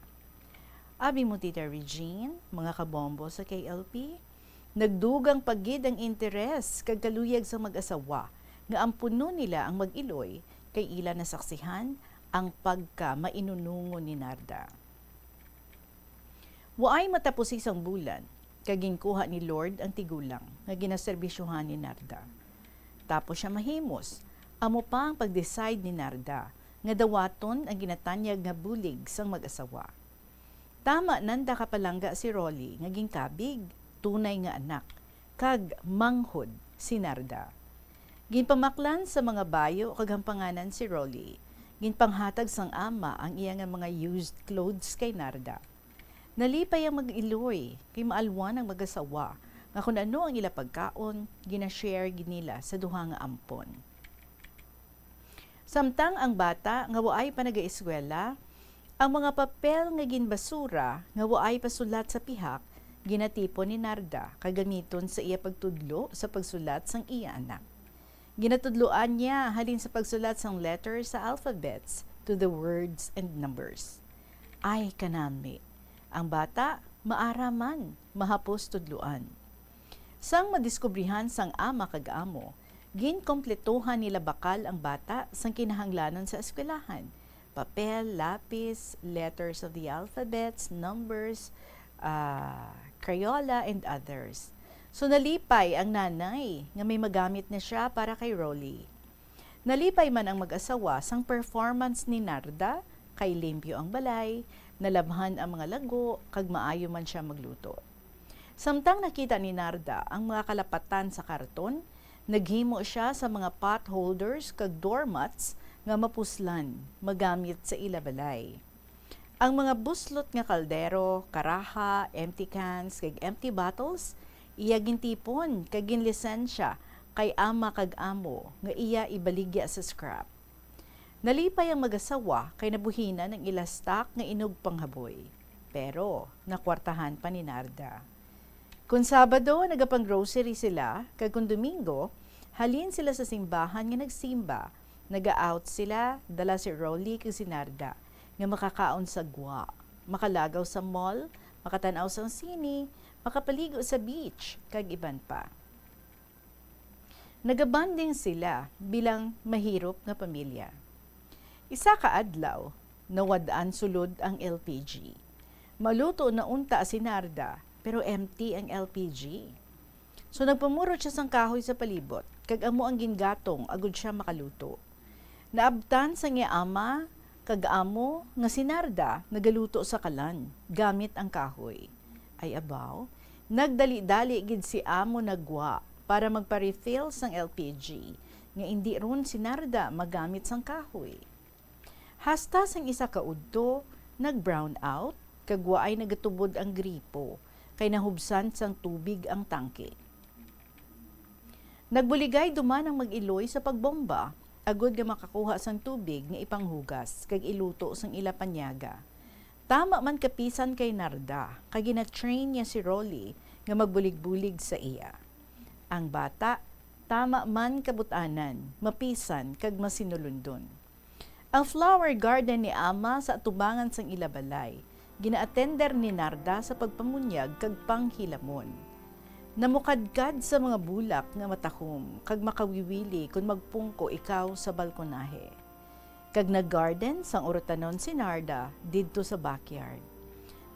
S23: Abi mo Tita Regine, mga kabombo sa KLP, nagdugang paggid ang interes kag kaluyag sa mag-asawa nga ampuno nila ang mag-iloy kay ila nasaksihan ang pagka mainunungo ni Narda. Waay matapos isang bulan, kaging kuha ni Lord ang tigulang nga ginaserbisyuhan ni Narda. Tapos siya mahimos, amo pa ang pag-decide ni Narda nga dawaton ang ginatanyag nga bulig sang mag-asawa. Tama nanda kapalangga si Rolly nga gingkabig, tunay nga anak, kag manghod si Narda. Ginpamaklan sa mga bayo kag hampanganan si Rolly, ginpanghatag sang ama ang iya nga mga used clothes kay Narda. Nalipay ang mag-iloy kay maalwan ang mag-asawa nga kung ano ang ila pagkaon, ginashare ginila sa duha nga ampon. Samtang ang bata nga waay pa nagaeskwela, ang mga papel nga ginbasura nga waay pasulat sa pihak, ginatipon ni Narda kagamiton sa iya pagtudlo sa pagsulat sang iya anak. Ginatudloan niya halin sa pagsulat sang letters sa alphabets to the words and numbers. Ay kanami, ang bata maaraman, mahapos tudluan. Sang madiskubrihan sang ama kag amo, ginkompletuhan nila bakal ang bata sang kinahanglanon sa eskwelahan. Papel, lapis, letters of the alphabets, numbers, Crayola, and others. So nalipay ang nanay nga may magamit na siya para kay Rolly. Nalipay man ang mag-asawa sang performance ni Narda kay limpyo ang balay, nalabhan ang mga lago, kag maayo man siya magluto. Samtang nakita ni Narda ang mga kalapatan sa karton, naghimo siya sa mga pot holders kag doormats nga mapuslan, magamit sa ila balay. Ang mga buslot nga kaldero, karaha, empty cans, kag empty bottles, iya gintipon kag ginlisensya kay ama kag amo nga iya ibaligya sa scrap. Nalipay ang mag-asawa kay nabuhinan ng ila stock nga inog panghaboy. Pero nakwartahan pa ni Narda. Kung Sabado nagapang grocery sila, kag kung Domingo, halin sila sa simbahan nga nagsimba. Naga-out sila, dala si Rolly kag si Narda nga makakaon sa gwa, makalagaw sa mall, makatanaw sa sine, makapaligo sa beach, kag iban pa. Nagabanding sila bilang mahirop nga pamilya. Isa ka adlaw, nawadaan sulod ang LPG. Maluto na unta si Narda, pero empty ang LPG. So nagpamurot siya sang kahoy sa palibot, kag amo ang gingatong agud siya makaluto. Naabtan sa niya ama, kag amo nga si Narda nagaluto sa kalan, gamit ang kahoy. Ay abaw, nagdali-dali gid si amo nagwa para magpa-refill sang LPG, nga hindi ron si Narda magamit sang kahoy. Hasta sang isa ka udto, nag-brown out, kagwa ay nagatubod ang gripo, kay nahubsan sang tubig ang tangke. Nagbuligay duman ang mag-iloy sa pagbomba, agod nga makakuha sang tubig nga ipanghugas, kag iluto sang ila panyaga. Tama man kapisan kay Narda, kag gina-train niya si Rolly nga magbulig-bulig sa iya. Ang bata, tama man kabutanan, mapisan kag masinulundon. Ang flower garden ni ama sa atubangan sang ilabalay, gina-attender ni Narda sa pagpamunyag kag panghilamon. Namukadkad sa mga bulak nga matahom, kag makawiwili kung magpungko ikaw sa balkonahe. Kag nag-garden sang urutanon si Narda didto sa backyard.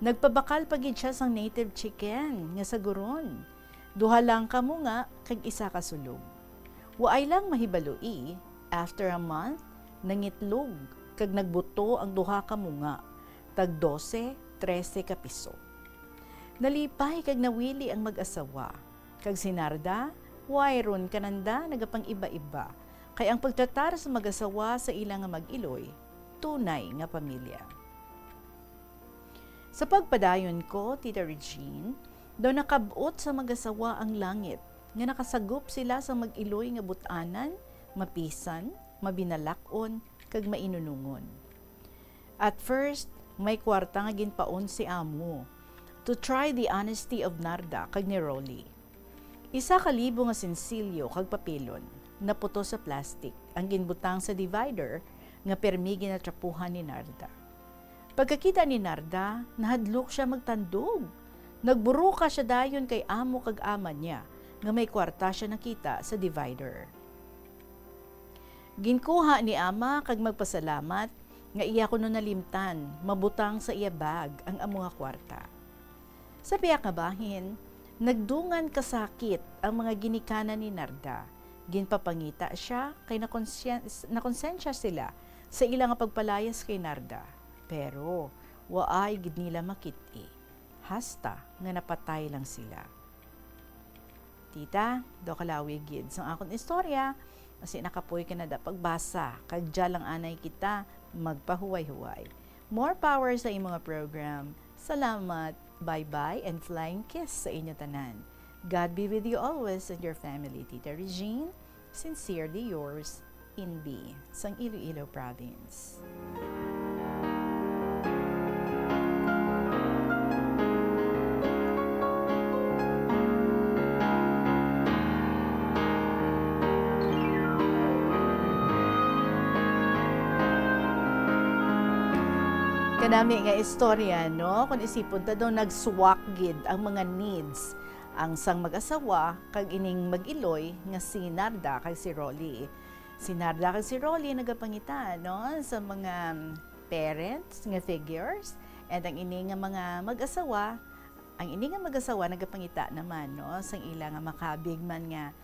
S23: Nagpabakal pagid siya sang native chicken nga sa guron. Duha lang kamo nga kag isa ka sulog. Waay lang mahibaloi, after a month, nangitlog kag nagbuto ang duha ka munga, tag 12, 13 ka piso. Nalipay kag nawili ang mag-asawa, kag si Narda, wayron kananda nagapang iba-iba, kay ang pagtratar sa mag-asawa sa ilang nga mag-iloy, tunay nga pamilya. Sa pagpadayon ko, Tita Regine, daw nakabot sa mag-asawa ang langit, nga nakasagop sila sa mag-iloy nga butanan, mapisan, mabinalakon, kag mainunungon. At first, may kwarta nga ginpaon si amo to try the honesty of Narda kag ni Rolly. Isa ka libo nga sensilyo kag papelon naputo sa plastic ang ginbutang sa divider nga permi ginatrapuhan ni Narda. Pagkakita ni Narda, nahadlok siya magtandog. Nagburuka siya dayon kay amo kag ama niya nga may kwarta siya nakita sa divider. Ginkuha ni ama kag magpasalamat nga iya kuno nalimtan, mabutang sa iya bag ang amo nga kwarta. Sa piyak nga bahin, nagdungan kasakit ang mga ginikanan ni Narda. Ginpapangita siya kay nakonsensya sila sa ilang pagpalayas kay Narda. Pero waay gid nila makit-i. Hasta nga napatay lang sila. Tita, do kalawi gid sang akon istorya, kasi nakapoy ka na da pagbasa, kag lang anay kita magpahuway-huway. More power sa imong program. Salamat, bye-bye, and flying kiss sa inyo tanan. God be with you always and your family. Tita Regine, sincerely yours, Inbi, sang Iloilo Province. Kanami nga istorya, no? Kung isipon ta doon, nagsuwak gid ang mga needs ang sang mag-asawa kag ining mag-iloy nga si Narda kag si Rolly. Si Narda kag si Rolly nagapangita, no? Sa mga parents nga figures and ang ini nga mga mag-asawa, ang ini nga mag-asawa nagapangita naman, no? Sang ilang nga makabig man nga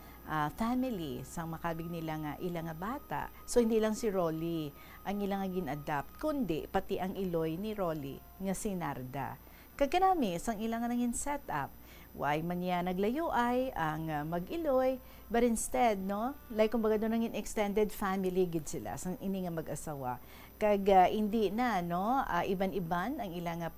S23: family, sang makabig nila nga ilang nga bata. So hindi lang si Rolly ang ilang nga gin-adapt, kundi pati ang iloy ni Rolly nga si Narda. Kagkanami sang ilang nga nangin setup. Why man niya naglayo ay ang mag-iloy, but instead, no, like kumbaga doon nangin extended family gid sila sang ini nga mag-asawa. Kag hindi na, no, iban-iban ang ilang nga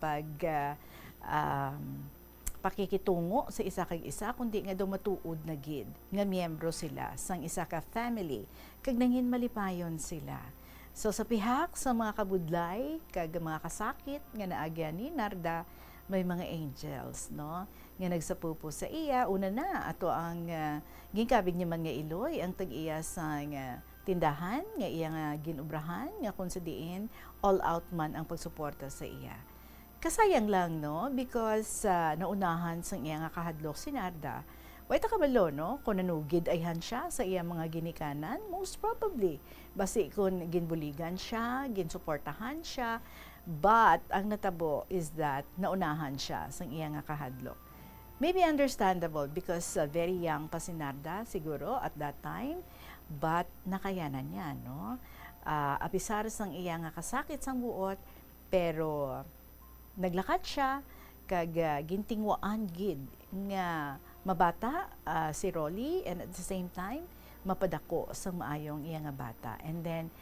S23: pakikitungo sa isa kag isa, kundi nga daw matuod na gid nga miyembro sila sang isa ka family kag nangin malipayon sila. So sa pihak sa mga kabudlay kag mga kasakit nga naagya ni Narda, may mga angels, no, nga nagsapupo sa iya. Una na ato ang ginkabig niya man nga iloy ang tag-iya sa tindahan nga iya nga ginubrahan nga kung sa diin all out man ang pagsuporta sa iya. Kasayang lang, no? Because naunahan sang iya nga kahadlok si Narda. Way ta kabalo, no? Kung nanugid ayhan siya sa iya mga ginikanan, most probably. Basi kung ginbuligan siya, ginsuportahan siya, but ang natabo is that naunahan siya sang iya nga kahadlok. Maybe understandable because very young pa si Narda siguro at that time, but nakayanan niya, no? Apisar sang iya nga kasakit sang buot, pero naglakad siya kag gintingwaan gid nga mabata si Rolly, and at the same time mapadako sa maayong iya nga bata. And then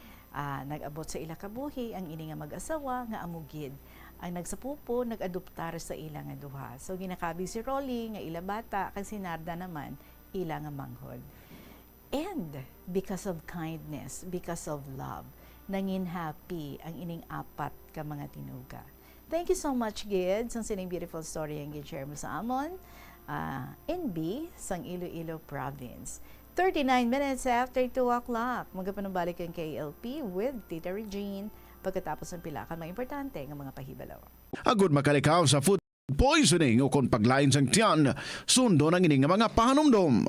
S23: nag-abot sa ila kabuhi ang ini nga mag-asawa nga amugid ang nagsapupo, nag-adoptar sa ila nga duha. So ginakabig si Rolly nga ila bata kag si Narda naman ila nga manghod. And because of kindness, because of love, nangin happy ang ining apat ka mga tinuga. Thank you so much, Gid, sa sining beautiful story ang gid-share mo sa amon. NB, sang Iloilo Province. 39 minutes after 2 o'clock. Magapanubalik ang KLP with Tita Regine pagkatapos ng pila ka mga importante ng mga pahibalaw.
S13: Agud makalikaw sa food poisoning o kung paglain sang tiyan, sundo ng ining mga pahanumdom.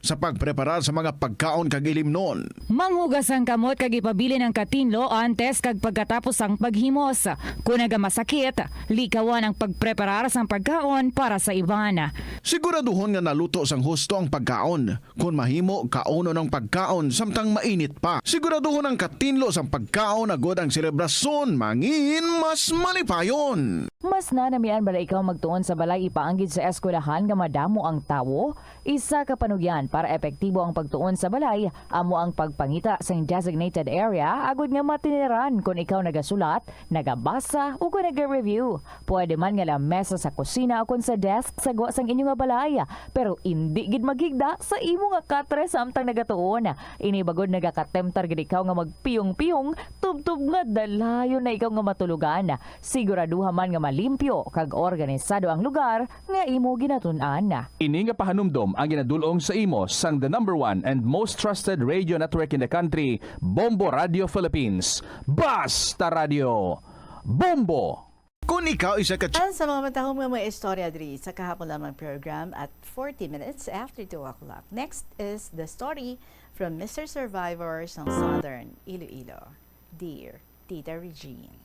S13: sa pagprepara sa mga pagkaon kag ilimnon.
S20: Manghugas ang kamot kag ipabili ng katinlo antes kag pagkatapos ang paghimos. Kung nagamasakit, likawan ang pagpreparar sang pagkaon para sa iban.
S13: Siguraduhon nga naluto sang husto ang pagkaon. Kung mahimo, kauno ng pagkaon samtang mainit pa. Siguraduhon ang katinlo sang pagkaon agod ang selebrasyon mangin mas malipayon.
S14: Mas nanamian ba na ikaw magtuon sa balay ipaanggid sa eskwelahan nga madamo ang tawo? Isa ka panugyan para epektibo ang pagtuon sa balay, amo ang pagpangita sa designated area agud nga matiniran kung ikaw nagasulat, nagabasa o kung nag-review. Pwede man nga lamesa sa kusina o kung sa desk sa guwa sang inyo nga balay, pero hindi gid maghigda sa imo nga katre samtang nagatuon. Ini bagod nagakatemptar gid ikaw nga magpiyong-piyong, tubtub nga dalayon na ikaw nga matulugan. Siguraduha man nga malimpyo kag organisado ang lugar nga imo ginatun-an.
S11: Ini nga pahanumdom ang ginadulong sa imo sang the #1 and most trusted radio network in the country, Bombo Radio Philippines. Basta Radio Bombo!
S13: Kung ikaw isa ka...
S23: Sa mga matahong mga istorya diri sa kahapon lamang program at 40 minutes after 2 o'clock. Next is the story from Mr. Survivor ng Southern Iloilo. Dear Tita Regine.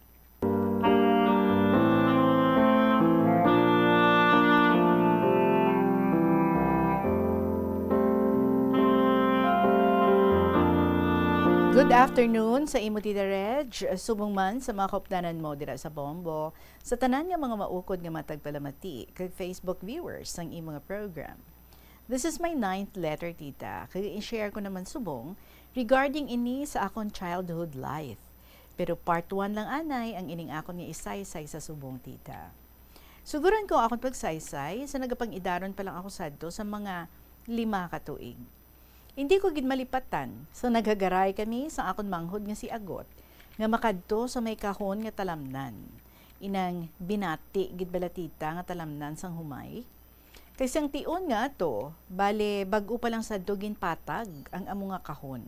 S23: Good afternoon sa imo Tita Reg, subong man sa mga kaupdanan mo dira sa Bombo, sa tanan nga mga maukod nga matagpalamati kag Facebook viewers sang imo nga program. This is my 9th letter, Tita, kag i-share ko naman subong regarding ini sa akong childhood life. Pero part 1 lang anay ang ining akon nga isaysay sa subong, Tita. Suguran ko akong pagsaysay sa nagapang-idaron pa lang ako sadto sa mga 5 ka tuig. Hindi ko gid malipatan, so naghagaray kami sa akon manghod nga si Agot, nga makadto sa may kahon nga talamnan. Inang binati gid balatita nga talamnan sang humay. Kay sang tion nga ato, bale bag-o pa lang sadto ginpatag ang amo nga kahon.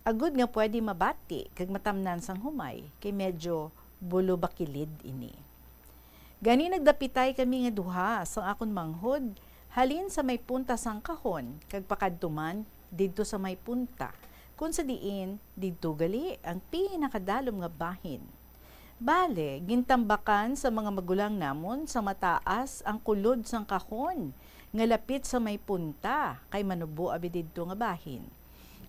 S23: Agud nga pwede mabati kag matamnan sang humay, kay medyo bulo bakilid ini. Gani nagdapitay kami nga duha sang akon manghod, halin sa may punta sang kahon, kag pakadtuman didto sa may punta, kung sa diin, didto gali ang pinakadalom nga bahin. Bale, gintambakan sa mga magulang namon sa mataas ang kulod sang kahon, nga lapit sa may punta, kay manubo abi didto nga bahin.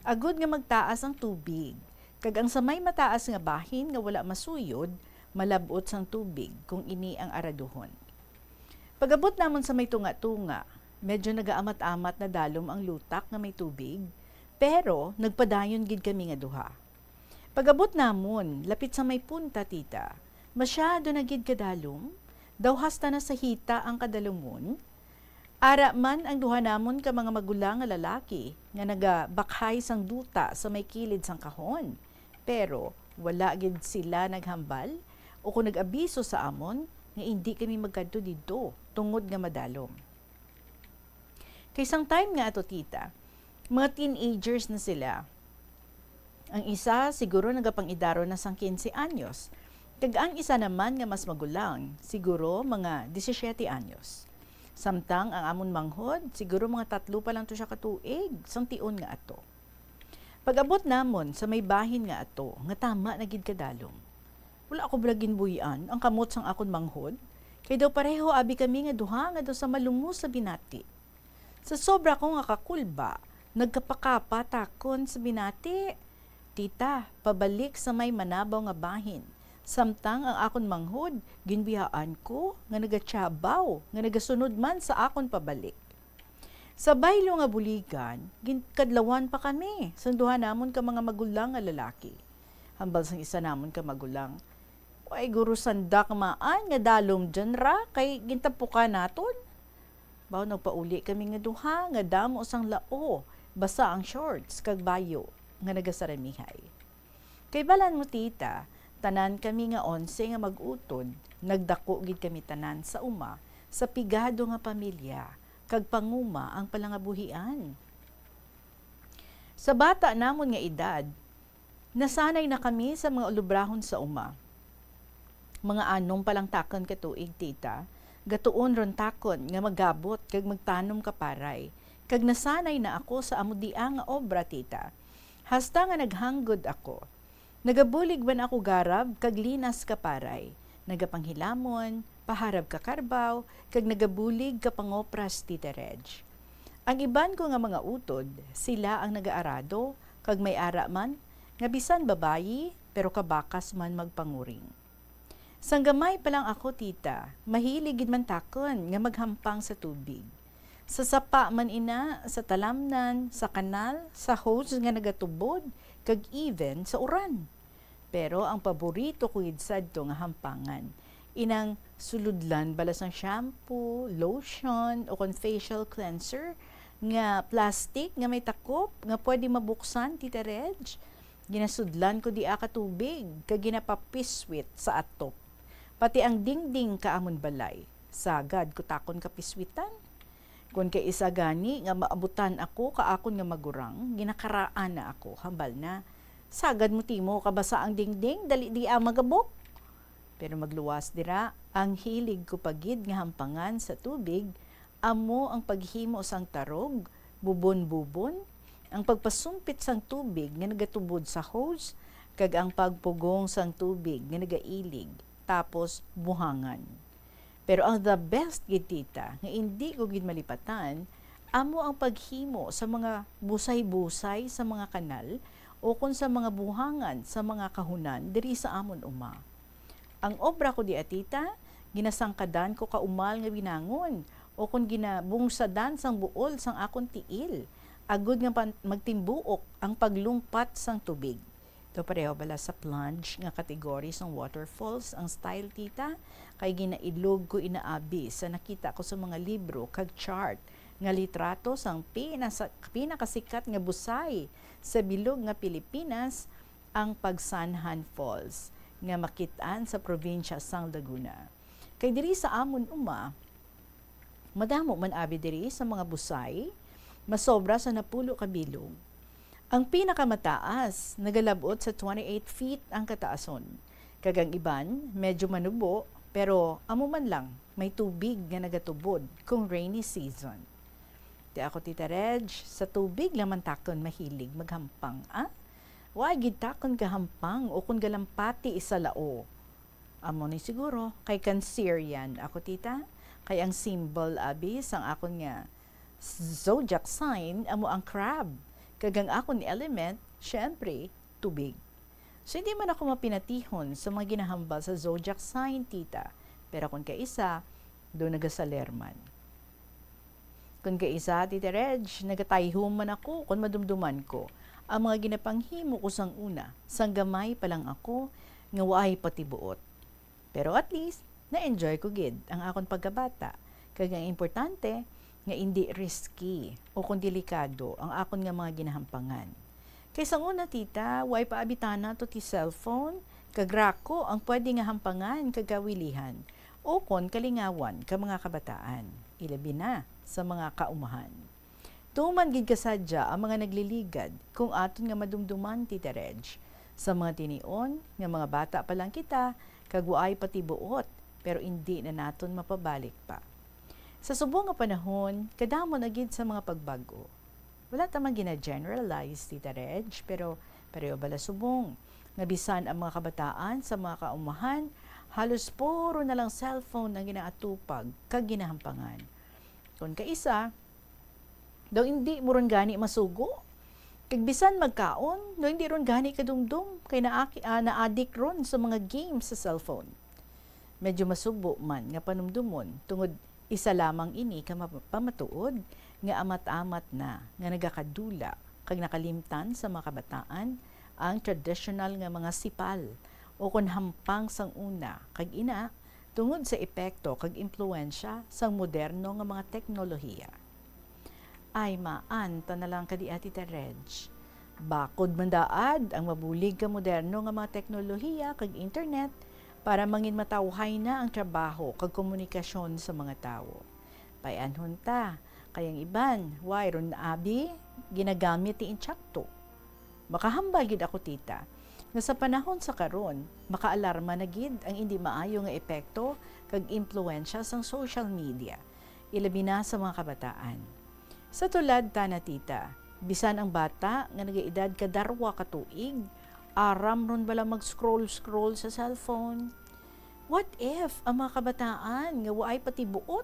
S23: Agud nga magtaas ang tubig, kag ang sa may mataas nga bahin nga wala masuyod, malabot sang tubig kung ini ang araduhon. Pagabot namon sa may tunga-tunga, medyo nagaamat-amat na dalom ang lutak nga may tubig, pero nagpadayon gid kami nga duha. Pagabot namon, lapit sa may punta, Tita, masyado na gid kadalom, daw hasta na sa hita ang kadalumon. Ara man ang duha namon ka mga magulang nga lalaki nga nagabakhay sang duta sa may kilid sang kahon, pero wala gid sila naghambal o kung nag-abiso sa amon nga hindi kami magkadto didto tungod nga madalom. Kaysang time nga ato, Tita, mga teenagers na sila. Ang isa siguro nagapang-idaro na sang 15 anyos, kag ang isa naman nga mas magulang, siguro mga 17 anyos. Samtang ang amon manghod, siguro mga 3 pa lang to siya katuig, sang tion nga ato. Pag-abot namon sa may bahin nga ato, nga tama na gid kadalom. Wala ako blagin buyan ang kamot sang akon manghod, kay daw pareho abi kami nga duha nga daw sa malungo sa binati. Sa sobra ko nga kakulba, nagkapakapa takon sa binati. Tita, pabalik sa may manabaw nga bahin. Samtang ang akon manghod, ginbiyaan ko nga nagatsabaw, nga nagasunod man sa akon pabalik. Sa baylo nga buligan, kadlawan pa kami. Sanduhan namon ka mga magulang nga lalaki. Hambal sang isa namon ka magulang. Ay guru sandak maan nga dalom dyan ra, kay gintapuka naton. Baw nagpauli kami nga duha nga damo sang lao, basa ang shorts kag bayo nga nagasaramihay. Kay balan mo, Tita, tanan kami nga 11 nga mag-utod, nagdako gid kami tanan sa uma, sa pigado nga pamilya, kag panguma ang palangabuhian. Sa bata namon nga edad, nasanay na kami sa mga ulubrahon sa uma. Mga anong palang takon katuig, Tita, gatuon ron takon nga magabot kag magtanom kaparay, Kag nasanay na ako sa amudia nga obra, tita. Hasta nga naghanggod ako. Nagabulig man ako garab, kag linas ka paray. Nagapanghilamon, paharab ka karbaw, kag nagabulig ka pangopras, tita Reg. Ang iban ko nga mga utod, sila ang nagaarado, kag may ara man, nga bisan babayi, pero kabakas man magpanguring. Sanggamay pa lang ako, tita, mahilig gid man takon nga maghampang sa tubig. Sa sapa man ina, sa talamnan, sa kanal, sa hose nga nagatubod, kag even sa uran. Pero ang paborito ko idsad to nga hampangan, inang suludlan balas ng shampoo, lotion, o kon facial cleanser, nga plastic nga may takop, nga pwede mabuksan, tita Reg. Ginasudlan ko di aka tubig, kag ginapapiswit sa atop. Pati ang dingding kaamon balay, sagad ko takon kapiswitan. Kung kay isa gani nga maabutan ako kaakon nga magurang, ginakaraan na ako, hambal na. Sagad mo timo kabasa ang dingding, dali di magabok. Pero magluwas dira, ang hilig ko pagid nga hampangan sa tubig, amo ang paghimo sang tarog, bubon-bubon, ang pagpasumpit sang tubig nga nagatubod sa hose, kag ang pagpugong sang tubig nga nagailig, tapos buhangan. Pero ang the best gid tita, nga hindi ko gid malipatan, amo ang paghimo sa mga busay-busay sa mga kanal o kung sa mga buhangan sa mga kahunan diri sa amon uma. Ang obra ko di tita, ginasangkadan ko kaumal nga binangon o kung ginabungsadan sang buol sang akon tiil, agud nga magtimbuok ang paglumpat sang tubig. Ito pareho bala sa plunge nga kategory sang waterfalls ang style tita, kay ginailog ko inaabi sa nakita ko sa mga libro kag chart nga litrato sang pinakasikat nga busay sa bilog nga Pilipinas, ang Pagsanhan Falls nga makitaan sa probinsya sang Laguna. Kay diri sa amon uma, madamo man abi diri sa mga busay, masobra sa napulo ka bilog. Ang pinakamataas, nagalabot sa 28 feet ang kataason. Kagang iban, medyo manubo, pero amo man lang, may tubig nga nagatubod kung rainy season. Di ako, tita Reg, sa tubig laman takon mahilig maghampang, Wag gid takon kahampang o kung galampati isa lao. Amo ni siguro, kay Cancer yan. Ako, tita, kay ang symbol abi sang akon nga zodiac sign, amo ang crab. Kagang ako ni element, syempre, tubig. So, hindi man ako mapinatihon sa mga ginahambal sa zodiac sign, tita. Pero kung kaisa, doon nagasalerman. Kung kaisa, tita Reg, nagatayhom man ako kung madumduman ko. Ang mga ginapanghimo ko sang una, sang gamay pa lang ako, nga waay patibuot. Pero at least, na-enjoy ko gid ang akong pagkabata. Kagang importante, nga hindi risky o kung delikado ang akon nga mga ginahampangan. Kaysa una, tita, way paabitana to ti cellphone, kagrako ang pwede nga hampangan kagawilihan o kon kalingawan ka mga kabataan, ilabi na sa mga kaumahan. Tuman gid kasadya ang mga nagliligad kung aton nga madumduman, tita Reg. Sa mga tinion, nga mga bata pa lang kita, kagwaay pati buot, pero hindi na naton mapabalik pa. Sa subong nga panahon, kadamon na gid sa mga pagbago. Wala tamang gina-generalize, tita Reg, pero pareho bala subong. Nabisan ang mga kabataan sa mga kaumahan, halos puro na lang cellphone ang ginaatupag kag ginahampangan. Kung kaisa, daw hindi mo ron gani masugo. Kagbisan magkaon, daw hindi ron gani kadumdum, kay na-addict ron sa mga games sa cellphone. Medyo masubo man nga panumdumon, tungod isa lamang ini ka pamatuod, nga amat-amat na, nga nagakadula, kag nakalimtan sa mga kabataan, ang traditional nga mga sipal, o kon hampang sang una, kag ina, tungod sa epekto kag impluensya sang moderno nga mga teknolohiya. Ay maanta na lang kadi Tita Reg. Bakod mandaad ang mabulig ka moderno nga mga teknolohiya kag internet para mangin matawhay na ang trabaho kag komunikasyon sa mga tao. Payanhon ta, kayang iban, wayron na abi, ginagamit ti intsakto. Makahambal gid ako, tita, nga sa panahon sa karon, makaalarma na gid ang hindi maayo nga epekto kag impluensya sang social media, ilabi na sa mga kabataan. Sa tulad ta na tita, bisan ang bata nga nagaedad kadarwa ka tuig, aram ron bala mag-scroll sa cellphone. What if ang mga kabataan nga waay pati buot,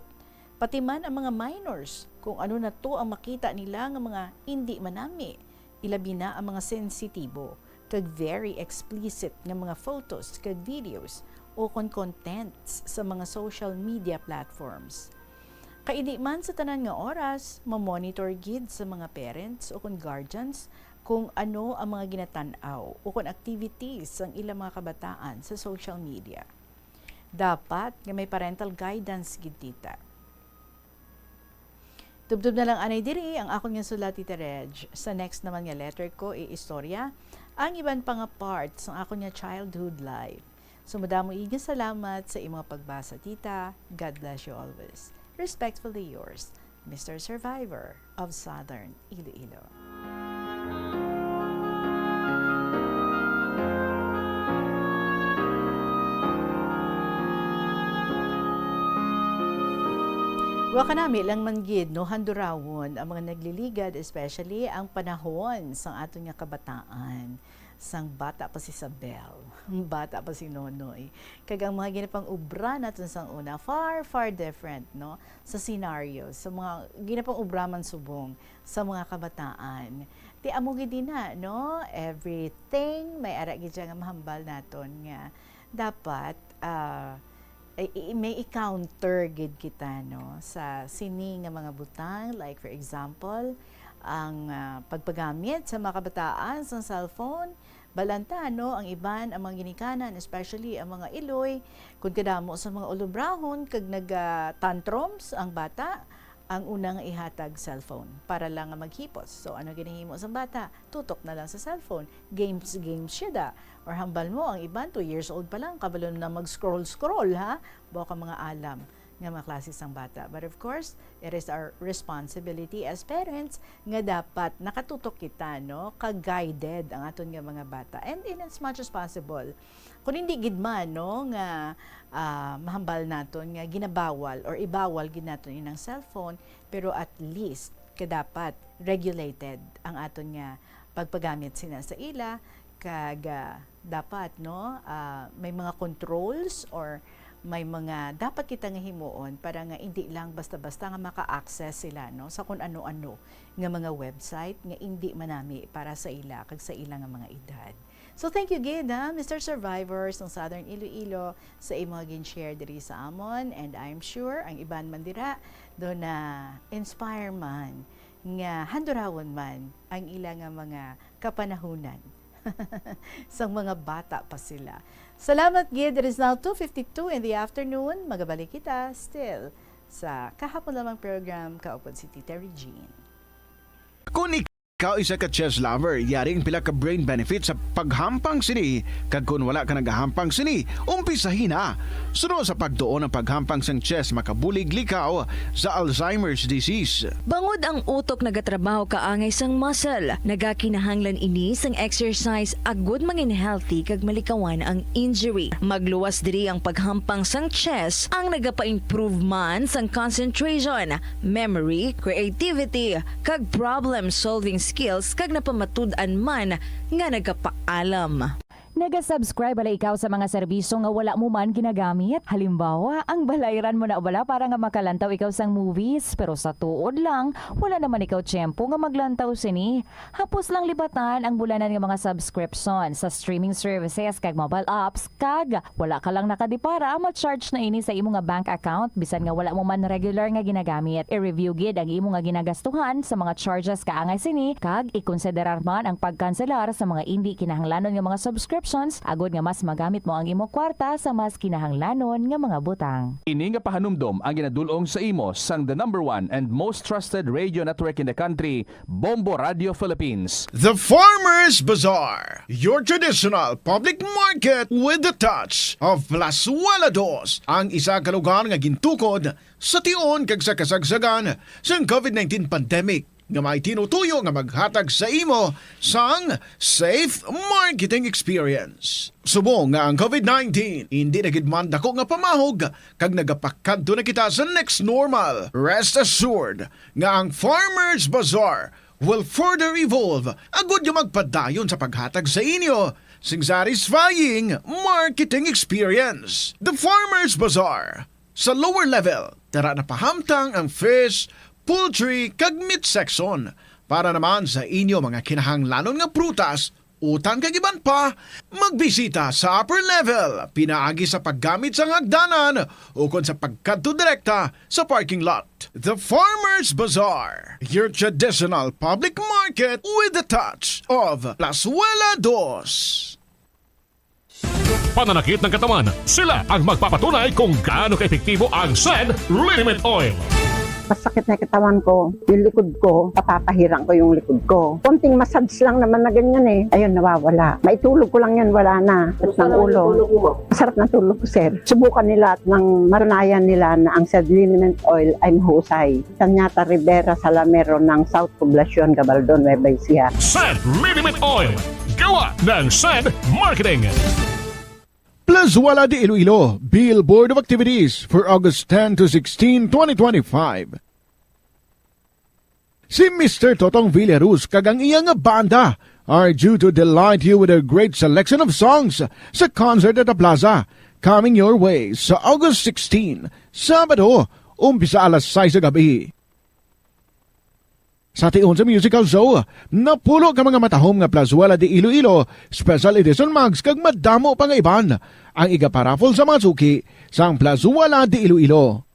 S23: pati man ang mga minors, kung ano na to ang makita nila nga mga hindi manami, ilabi na ang mga sensitibo, kag very explicit nga mga photos kag videos o contents sa mga social media platforms. Kaidi man sa tanan nga oras, mamonitor gid sa mga parents o kung guardians kung ano ang mga ginatanaw o kung activities ang ilang mga kabataan sa social media. Dapat nga may parental guidance gid tita. Tubtub na lang anay diri ang akong nga sulat Tita Reg. Sa next naman nga letter ko istorya ang iban pa nga parts ng akong nga childhood life. So madamo nga salamat sa imong pagbasa tita. God bless you always. Respectfully yours, Mr. Survivor of Southern Iloilo. Wa kanami lang manggid no handurawon ang mga nagliligad, especially ang panahon sa aton nga kabataan. Sang bata pa si Isabel, bata pa si Nonoy. Kag ang mga ginapang ubra natin sang una, far different, no? Sa scenarios, sa mga ginapang ubra man subong sa mga kabataan. Ti amo gid na, no? Everything may ara gid nga mahambal naton nga dapat may i-counter gid kita, no? Sa sini nga mga butang, like for example, ang pagpagamit sa mga kabataan sa cellphone, balanta no ang iban ang mga ginikanan, especially ang mga iloy, kung kadamo sa mga ulubrahon kag nag-tantrums ang bata, ang unang ihatag cellphone para lang maghipos. So ano ginahimo sa bata? Tutok na lang sa cellphone. Games siya da. Or hambal mo ang iban 2 years old pa lang kabalo na mag-scroll ha. Baka mga alam nga mga klase sang bata. But of course, it is our responsibility as parents nga dapat nakatutok kita, no? Ka-guided ang aton nga mga bata. And in as much as possible, kung hindi gid man, no, nga mahambal naton nga ginabawal or ibawal gid naton inang cellphone, pero at least dapat regulated ang aton nga pagpagamit sina sa ila kag dapat no may mga controls or may mga dapat kita nga himuon para nga hindi lang basta-basta nga maka-access sila no sa kung ano-ano nga mga website nga hindi manami para sa ila kag sa ila nga mga edad. So thank you gid Mr. Survivors ng Southern Iloilo sa imong gin-share diri sa amon, and I'm sure ang iban man dira do na inspire man nga handurawon man ang ila nga mga kapanahunan sa mga bata pa sila. Salamat gid. It is now 2:52 in the afternoon. Magabalik kita still sa kahapon lamang program kaupod si Tita Regine.
S13: Kung ikaw isa ka chess lover, yaring pila ka brain benefit sa paghampang sini. Kag kung wala ka nagahampang sini, umpisahin na. Sunod sa pagtuon ng paghampang sang chess, makabulig likaw sa Alzheimer's disease.
S21: Bangod ang utok nagatrabaho kaangay sang muscle, nagakinahanglan ini sang exercise agud mangin healthy kag malikawan ang injury. Magluwas diri ang paghampang sang chess ang nagapa-improve man sang concentration, memory, creativity kag problem solving skills kag napamatud-an man nga nagapaalam.
S14: Naga-subscribe bala ikaw sa mga serbisyo nga wala mo man ginagamit? Halimbawa, ang balayran mo na bala para nga makalantaw ikaw sang movies, pero sa tuod lang, wala naman ikaw tiyempo nga maglantaw sini. Hapos lang libatan ang bulanan nga mga subscription sa streaming services kag mobile apps, kag wala ka lang nakadipara, ma-charge na ini sa imo nga bank account bisan nga wala mo man regular nga ginagamit. I-review gid ang imo nga ginagastuhan sa mga charges kaangay sini, kag ikonsiderar man ang pagkanselar sa mga hindi kinahanglanon nga mga subscription agod nga mas magamit mo ang imo kwarta sa mas kinahanglanon nga mga butang.
S11: Ini nga pahanumdom ang ginadulong sa imo sang the #1 and most trusted radio network in the country, Bombo Radio Philippines.
S13: The Farmers Bazaar, your traditional public market with the touch of Plasuelados, ang isa ka lugar nga gintukod sa tion kag sa kasagsagan sa COVID-19 pandemic. nga may tinutuyo nga maghatag sa imo sang safe marketing experience. Subong nga ang COVID-19 hindi na gid man dako nga pamahog kag nagapakadto na kita sa next normal. Rest assured nga ang Farmers Bazaar will further evolve agud nga magpadayon sa paghatag sa inyo sing satisfying marketing experience. The Farmers Bazaar sa lower level, tara na pahamtang ang fish, poultry kag meat section para naman sa inyo mga kinahanglanon nga prutas, utang kag iban pa, magbisita sa upper level, pinaagi sa paggamit sa hagdanan o kon sa pagkadto direkta sa parking lot. The Farmers Bazaar, your traditional public market with a touch of Plazuela Dos.
S1: Pananakit ng katawan, sila ang magpapatunay kung gaano ka-epektibo ang SED Liniment Oil.
S5: Masakit na katawan ko, yung likod ko, papapahirang ko yung likod ko. Konting massage lang naman na ganyan eh. Ayun, nawawala. Maitulog ko lang yan, wala na. At ng ulo. Masarap na tulog ko, sir. Subukan nila at nang maranayan nila na ang SED Liniment Oil ay mahusay. Tanyata Rivera Salamero ng South Poblacion, Gabaldon, Nueva Ecija.
S1: SED Liniment Oil. Gawa ng SED Marketing.
S13: Plazuela de Iloilo, Billboard of Activities for August 10 to 16, 2025. Si Mr. Totong Villaruz kag ang iyang banda are due to delight you with a great selection of songs sa concert at the Plaza coming your way sa August 16, Sabado, umpisa alas 6 sa gabi. Sa tion sa musical show, napulo ka mga matahom nga Plazuela de Iloilo, special edition mags kag madamo pa nga iban ang igaparafol sa mga suki sa Plazuela de Iloilo.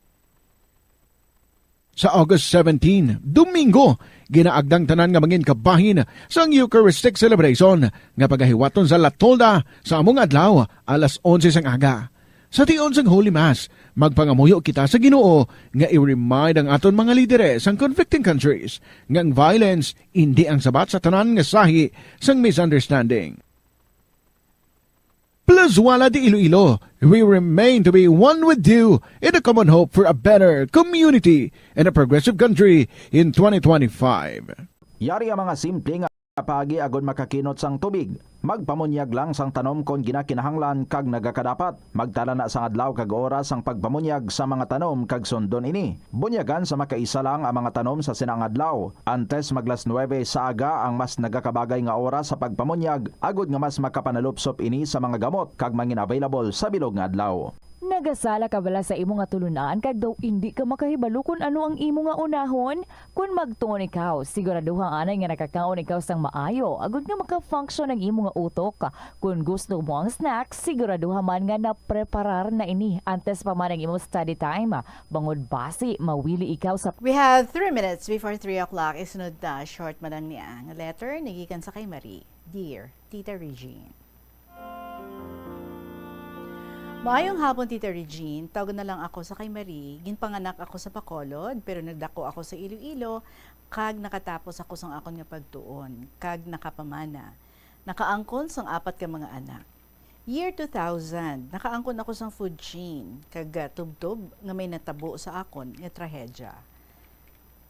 S13: Sa August 17, Domingo, ginaagdang tanan nga mangin kabahin sa Eucharistic celebration nga pagahiwaton sa La Tolda sa among adlaw alas 11 sang aga. Sa tion sang Holy Mass, magpangamuyo kita sa Ginoo nga i-remind ang aton mga lidere sang conflicting countries nga ang violence hindi ang sabat sa tanan nga sahi sang misunderstanding. Plazuela de Iloilo, we remain to be one with you in a common hope for a better community and a progressive country in 2025.
S12: Yari ang mga simple nga pagi agod makakinot sang tubig. Magpamunyag lang sang tanom kon ginakinahanglan kag nagakadapat. Magtala na sang adlaw kag oras ang pagpamunyag sa mga tanom kag sundon ini. Bunyagan sa makaisa lang ang mga tanom sa sinang adlaw. Antes maglas 9 sa aga ang mas nagakabagay nga oras sa pagpamunyag agod nga mas makapanalupsop ini sa mga gamot kag mangin available sa bilog nga adlaw.
S14: Nagasala ka bala sa imo nga tulunan kag daw hindi ka makahibalo kung ano ang imo nga unahon? Kung magtuon ikaw, siguraduhang anay nga nakakaon ikaw sang maayo agud nga maka-function ang imo nga utok. Kung gusto mo ang snacks, siguraduhan man nga napreparar na ini antes pa man ang imo study time. Bangod basi, mawili ikaw sa...
S23: We have 3 minutes before 3 o'clock. Isunod na short manang niya. Nga letter, nagikan sa kay Marie. Dear Tita Regine. Maayong hapon, Tita Regine. Tawag na lang ako sa kay Marie. Ginpanganak ako sa Bacolod, pero nagdako ako sa Iloilo, kag nakatapos ako sang akon nga pagtuon, kag nakapamana. Nakaangkon sang 4 ka mga anak. Year 2000, nakaangkon ako sang food chain, kag tubtob nga may natabo sa akon nga trahedya.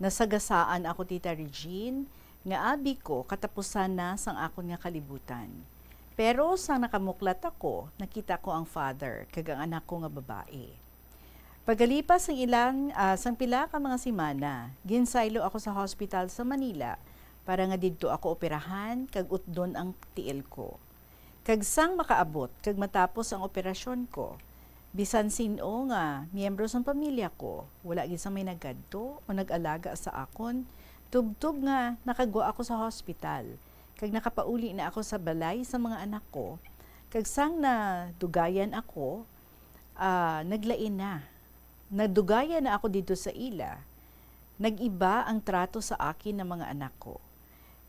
S23: Nasagasaan ako, Tita Regine, nga abi ko katapusan na sang akon nga kalibutan. Pero sang nakamuklat ako, nakita ko ang father, kag ang anak ko nga babae. Pagalipas ng sang pila ka mga simana, ginsaylo ako sa hospital sa Manila para nga didto ako operahan, kag utdon ang tiil ko. Kag sang makaabot, kag matapos ang operasyon ko, bisan sino nga, miyembro sang pamilya ko, wala gid sa may nagkadto o nag-alaga sa akon, tubtub nga nakagwa ako sa hospital. Kag nakapauli na ako sa balay sa mga anak ko, kag sang na dugayan ako, naglain na. Nagdugayan na ako dito sa ila. Nag-iba ang trato sa akin ng mga anak ko.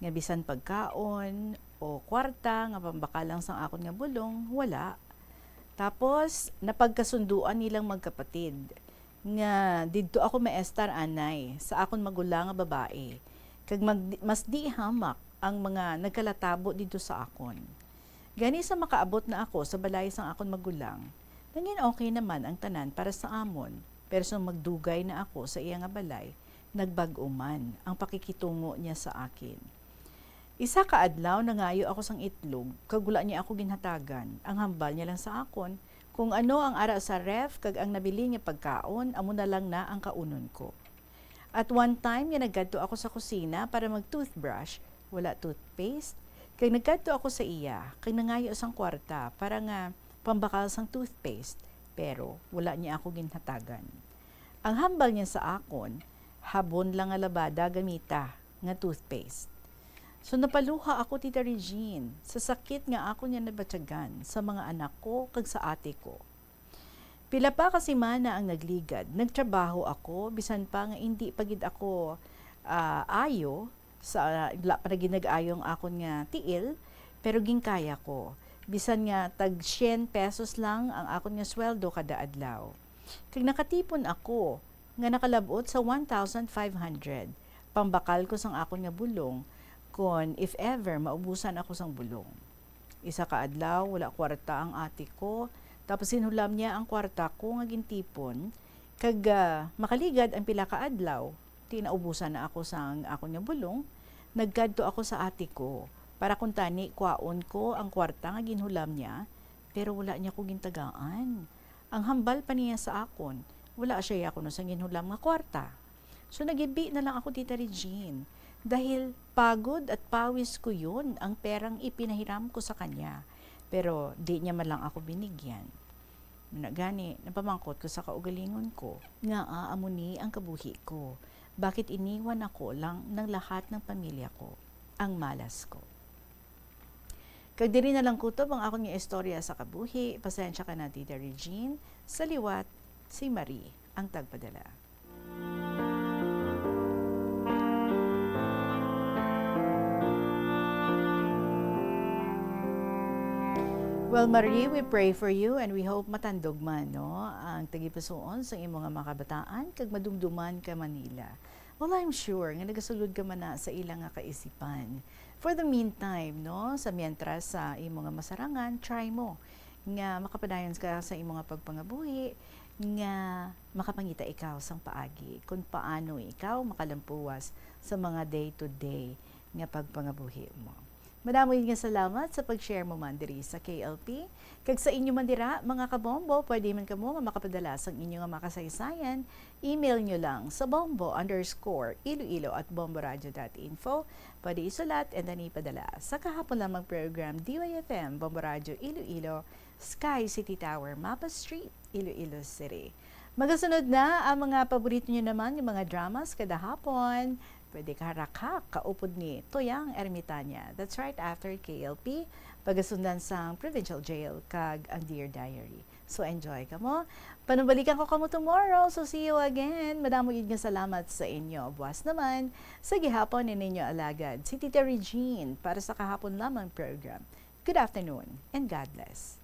S23: Nga bisan pagkaon o kwarta, nga pambakalang sang akon nga bulong, wala. Tapos, napagkasunduan nilang magkapatid. Nga dito ako maestar anay sa akon magulang nga babae. Kag mas di hamak ang mga nagkalatabo dito sa akon. Gani sa makaabot na ako sa balay sang akon magulang, nangin okay naman ang tanan para sa amon, pero sa magdugay na ako sa iya nga balay, Nagbag-o man ang pakikitungo niya sa akin. Isa ka adlaw nangayo ako sang itlog, kagula niya ako ginhatagan. Ang hambal niya lang sa akon, kung ano ang ara sa ref kag ang nabili niya pagkaon, amo na lang na ang kaunon ko. At one time, nga nagkadto ako sa kusina para mag-toothbrush, wala toothpaste. Kag nagkadto ako sa iya, kag nangayo sang kwarta para nga pambakal sang toothpaste, pero wala niya ako ginhatagan. Ang hambal niya sa akon, habon lang nga labada gamita nga toothpaste. So napaluha ako, Tita Regine, sa sakit nga ako niya nabatyagan sa mga anak ko kag sa ate ko. Pila pa kasi mana ang nagligad, nagtrabaho ako, bisan pa nga hindi pagid ako ayo, sa pa ginag-ayong akon nga tiil, pero ginkaya ko. Bisan nga tag 100 pesos lang ang akon nga sweldo kada adlaw. Kag nakatipon ako, nga nakalabot sa 1,500, pambakal ko sang akon nga bulong, kon if ever maubusan ako sang bulong. Isa ka adlaw, wala kwarta ang ate ko, tapos sinulam niya ang kwarta ko nga gintipon, kag makaligad ang pila ka adlaw, tinaubusan na ako sang akon nga bulong, nagkadto ako sa ate ko, para kung tani kwaon ko ang kwarta nga ginhulam niya, pero wala niya ko gintagaan. Ang hambal pa niya sa akon, wala siya ako no sang ginhulam nga kwarta. So nagibi na lang ako, Tita Regine, dahil pagod at pawis ko yun ang perang ipinahiram ko sa kanya. Pero di niya man lang ako binigyan. Gani, napamangkot ko sa kaugalingon ko, nga aamuni ang kabuhi ko. Bakit iniwan ako lang ng lahat ng pamilya ko, ang malas ko. Kag diri na lang kutob ang akong istorya sa kabuhi. Pasensya ka na, Tita Regine. Sa liwat, si Marie ang tagpadala. Well, Marie, we pray for you and we hope matandog man, no? Ang tagipasuon sa imong mga kabataan kag madumduman ka Manila. Well, I'm sure nga nagasulod ka man na sa ilang nga kaisipan. For the meantime, no, sa mientras sa imong nga masarangan, try mo nga makapadayon ka sa imong nga pagpangabuhi, nga makapangita ikaw sang paagi kung paano ikaw makalampuwas sa mga day-to-day nga pagpangabuhi mo. Madaming nga salamat sa pag-share mo man diri sa KLP. Kag sa inyo man dira, mga kabombo, pwede man kamo nga makapadala sa inyo nga makasaysayan. Email nyo lang sa bombo_iloilo@bomboradio.info. Pwede isulat and then ipadala sa kahapon lamang program DYFM, Bombo Radio Iloilo, Sky City Tower, Mapa Street, Iloilo City. Magasunod na ang mga paborito nyo naman, yung mga dramas kada hapon. Pwede ka harakak, kaupod ni Toyang Ermitanya. That's right after KLP, pagasundan sa Provincial Jail, kag ang Dear Diary. So enjoy ka mo. Panubalikan ko kamo tomorrow, so see you again. Madamo yun nga salamat sa inyo. Buwas naman, sa gihapon ni ninyo alagad, si Tita Regine para sa kahapon lamang program. Good afternoon and God bless.